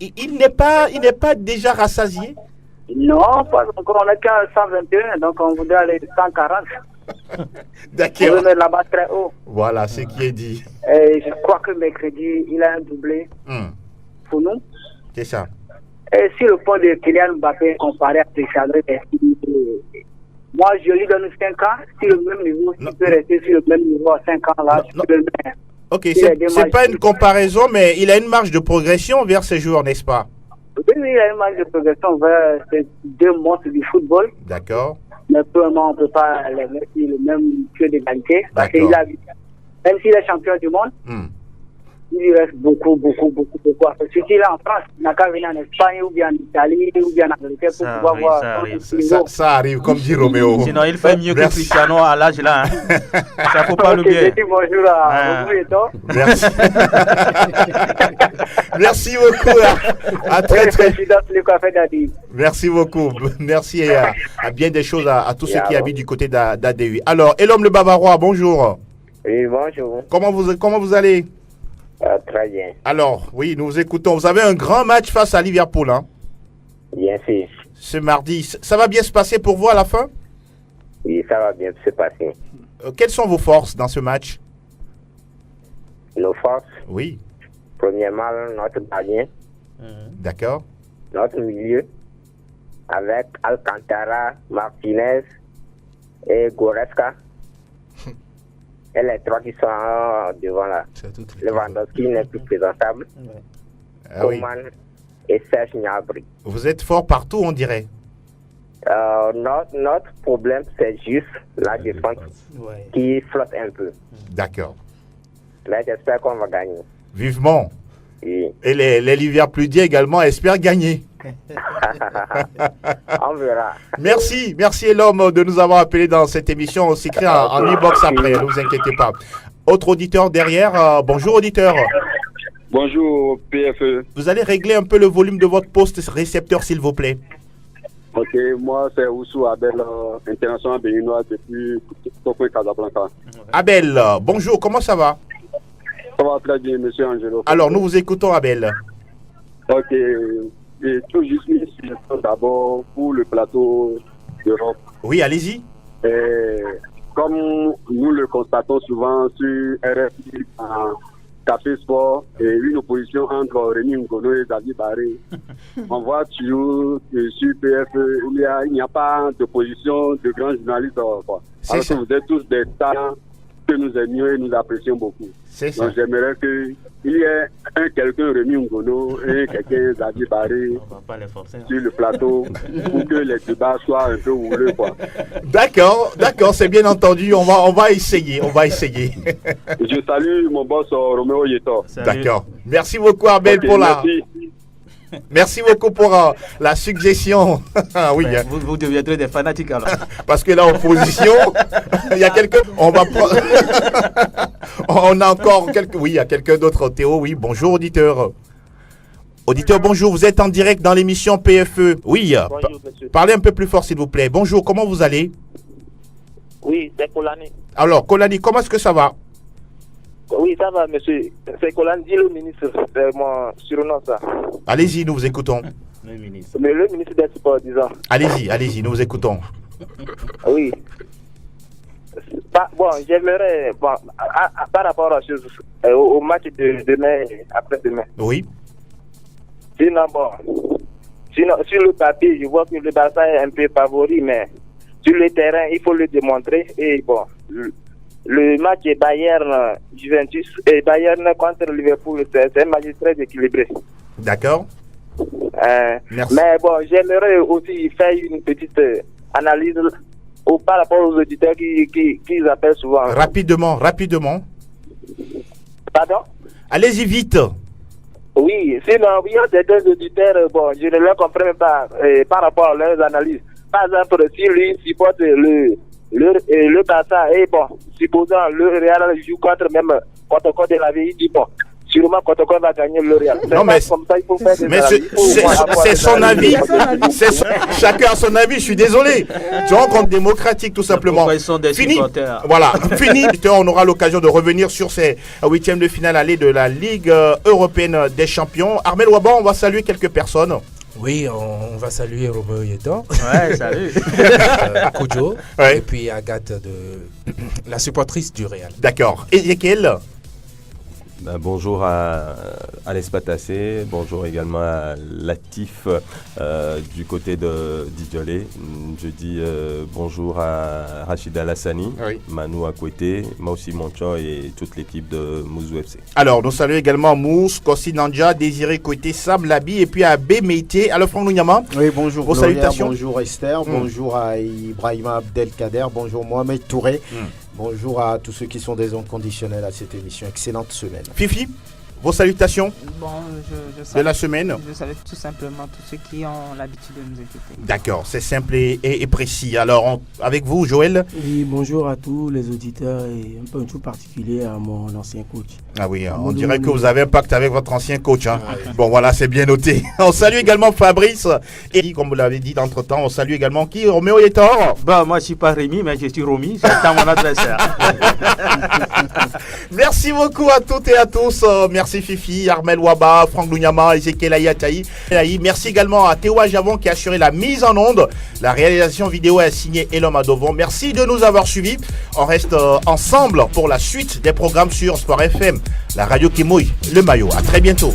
Il n'est pas déjà rassasié? Non, pas encore. On est qu'à 121, donc on voudrait aller 140. D'accord. On veut mettre là-bas très haut. Voilà, ce qui est dit. Et je crois que mercredi, il a un doublé pour nous. C'est ça. Et si le point de Kylian Mbappé comparé à Richarlison, moi je lui donne 5 ans. Si le même niveau, s'il peut rester sur le même niveau à 5 ans, là, je peux le mettre. Ok, c'est pas une comparaison, mais il a une marge de progression vers ces joueurs, n'est-ce pas? Oui, il a une marge de progression vers ces 2 monstres du football. D'accord. Mais pour le moment, on ne peut pas les mettre sur le même pied d'égalité. Parce qu'il a, même s'il est champion du monde, il lui reste beaucoup à faire. Surtout là en France, il n'a qu'à venir en Espagne ou bien en Italie ou bien en Angleterre pour pouvoir voir. Ça arrive, comme dit Roméo. Sinon, il fait mieux que Cristiano à l'âge là. Ça ne faut pas l'oublier. Bonjour à vous et toi. Merci. Merci beaucoup. À très. Merci beaucoup. Merci et à bien des choses à tous ceux qui habitent du côté d'ADU. Alors, et l'homme le Bavarois, bonjour. Oui, bonjour. Comment vous allez? Très bien. Alors, oui, nous vous écoutons. Vous avez un grand match face à Liverpool, hein? Bien sûr. Ce mardi. Ça va bien se passer pour vous à la fin? Oui, ça va bien se passer. Quelles sont vos forces dans ce match? Nos forces? Oui. Premièrement, notre gardien. D'accord. Notre milieu, avec Alcantara, Martinez et Goretzka. Et les 3 qui sont devant là. Lewandowski n'est plus présentable. Coman et Serge Gnabry. Vous êtes fort partout, on dirait. Notre problème, c'est juste la défense qui flotte un peu. D'accord. Mais j'espère qu'on va gagner. Vivement. Oui. Et les Liverpooliens également espèrent gagner. On verra. Merci l'homme de nous avoir appelés dans cette émission. On s'écrit en e-box après, ne vous inquiétez pas. Autre auditeur derrière. Bonjour auditeur. Bonjour PFE. Vous allez régler un peu le volume de votre poste récepteur s'il vous plaît. Ok, moi c'est Oussou Abel, international béninois depuis Tokyo Casablanca. Abel, bonjour, comment ça va? Ça va très bien, monsieur Angelo. Alors, nous vous écoutons, Abel. Ok, et tout juste une situation d'abord pour le plateau d'Europe. Oui, allez-y. Comme nous le constatons souvent sur RFI, Café Sport, et une opposition entre Rémi Ngono et David Barré. On voit toujours que sur PFE, il n'y a pas d'opposition de grands journalistes. Alors que vous êtes tous des talents que nous aimions et nous apprécions beaucoup. Donc j'aimerais qu'il y ait quelqu'un Rémi Ngono et quelqu'un David Barré sur le plateau pour que les débats soient un peu houleux. D'accord, c'est bien entendu. On va essayer. Je salue mon boss Roméo Yetor. D'accord. Merci beaucoup Abel pour la... Merci beaucoup pour la suggestion. Oui, vous deviendrez des fanatiques alors. Parce que là, opposition, il y a quelqu'un. On va prendre. On a encore quelques. Oui, il y a quelqu'un d'autre. Théo, oui. Bonjour, auditeur. Auditeur, bonjour. Vous êtes en direct dans l'émission PFE. Oui. Bonjour, monsieur. Parlez un peu plus fort, s'il vous plaît. Bonjour. Comment vous allez? Oui, c'est Kolani. Alors, Kolani, comment est-ce que ça va? Oui, ça va, monsieur. C'est Kolani, dit le ministre. C'est mon surnom, ça. Allez-y, nous vous écoutons. Le ministre des Sports, disons. Allez-y, nous vous écoutons. Oui. Bon, j'aimerais, par rapport au match de demain et après-demain. Oui. Sinon, sur le papier, je vois que le Barça est un peu favori, mais sur le terrain, il faut le démontrer. Et bon, le match Bayern-Juventus et Bayern contre Liverpool, c'est un match très équilibré. D'accord. Merci. Mais bon, j'aimerais aussi faire une petite analyse par rapport aux auditeurs qui appellent souvent. Rapidement. Pardon? Allez-y vite. Oui, sinon, il y a des deux auditeurs, bon, je ne leur comprends même pas par rapport à leurs analyses. Par exemple, si lui supporte le Barça, et bon, supposant le Real joue contre de la vie, il dit bon, sûrement Kotoko va gagner le Real. Non, mais comme ça, il faut faire des c'est son avis. Chacun a son avis, je suis désolé. Tu rencontres démocratique, tout simplement. Ils sont des supporters. Voilà, fini. On aura l'occasion de revenir sur ces huitièmes de finale aller de la Ligue européenne des champions. Armel Ouaban, on va saluer quelques personnes. Oui, on va saluer Roméo Yetor. Ouais, salut. Koudjo. Ouais. Et puis Agathe, la supportrice du Real. D'accord. Ezekiel. Bonjour à l'Espatassé, bonjour également à Latif du côté de Didiolé. Je dis bonjour à Rachida Lassani, oui. Manu Akwete, Maussi Moncho et toute l'équipe de Mouzou FC. Alors, nous saluons également Mousse, Kossi Nandja, Désiré Kouete, Sam Labi et puis à Bémété. Alors, Franck Nouniama. Oui, bonjour. Vos Gloria, salutations. bonjour Esther, bonjour à Ibrahima Abdelkader, bonjour Mohamed Touré. Bonjour à tous ceux qui sont des ondes conditionnelles à cette émission. Excellente semaine. Fifi, vos salutations de la semaine. Je salue tout simplement tous ceux qui ont l'habitude de nous écouter. D'accord, c'est simple et précis. Alors, avec vous, Joël. Oui, bonjour à tous les auditeurs et un peu tout particulier à mon ancien coach. Ah oui, on dirait que vous avez un pacte avec votre ancien coach. Hein. Oui. Bon, voilà, c'est bien noté. On salue également Fabrice. Et comme vous l'avez dit d'entre-temps, on salue également qui? Roméo Yetor. Bah, moi, je ne suis pas Rémi, mais je suis Romy. C'est mon adversaire. Merci beaucoup à toutes et à tous. Merci Fifi, Armel Ouaba, Franck Nouniama, Ezekiel Ayataï. Merci également à Théo Javon qui a assuré la mise en onde. La réalisation vidéo est signée Elom Adovon. Merci de nous avoir suivis. On reste ensemble pour la suite des programmes sur Sport FM. La radio qui mouille le maillot. À très bientôt.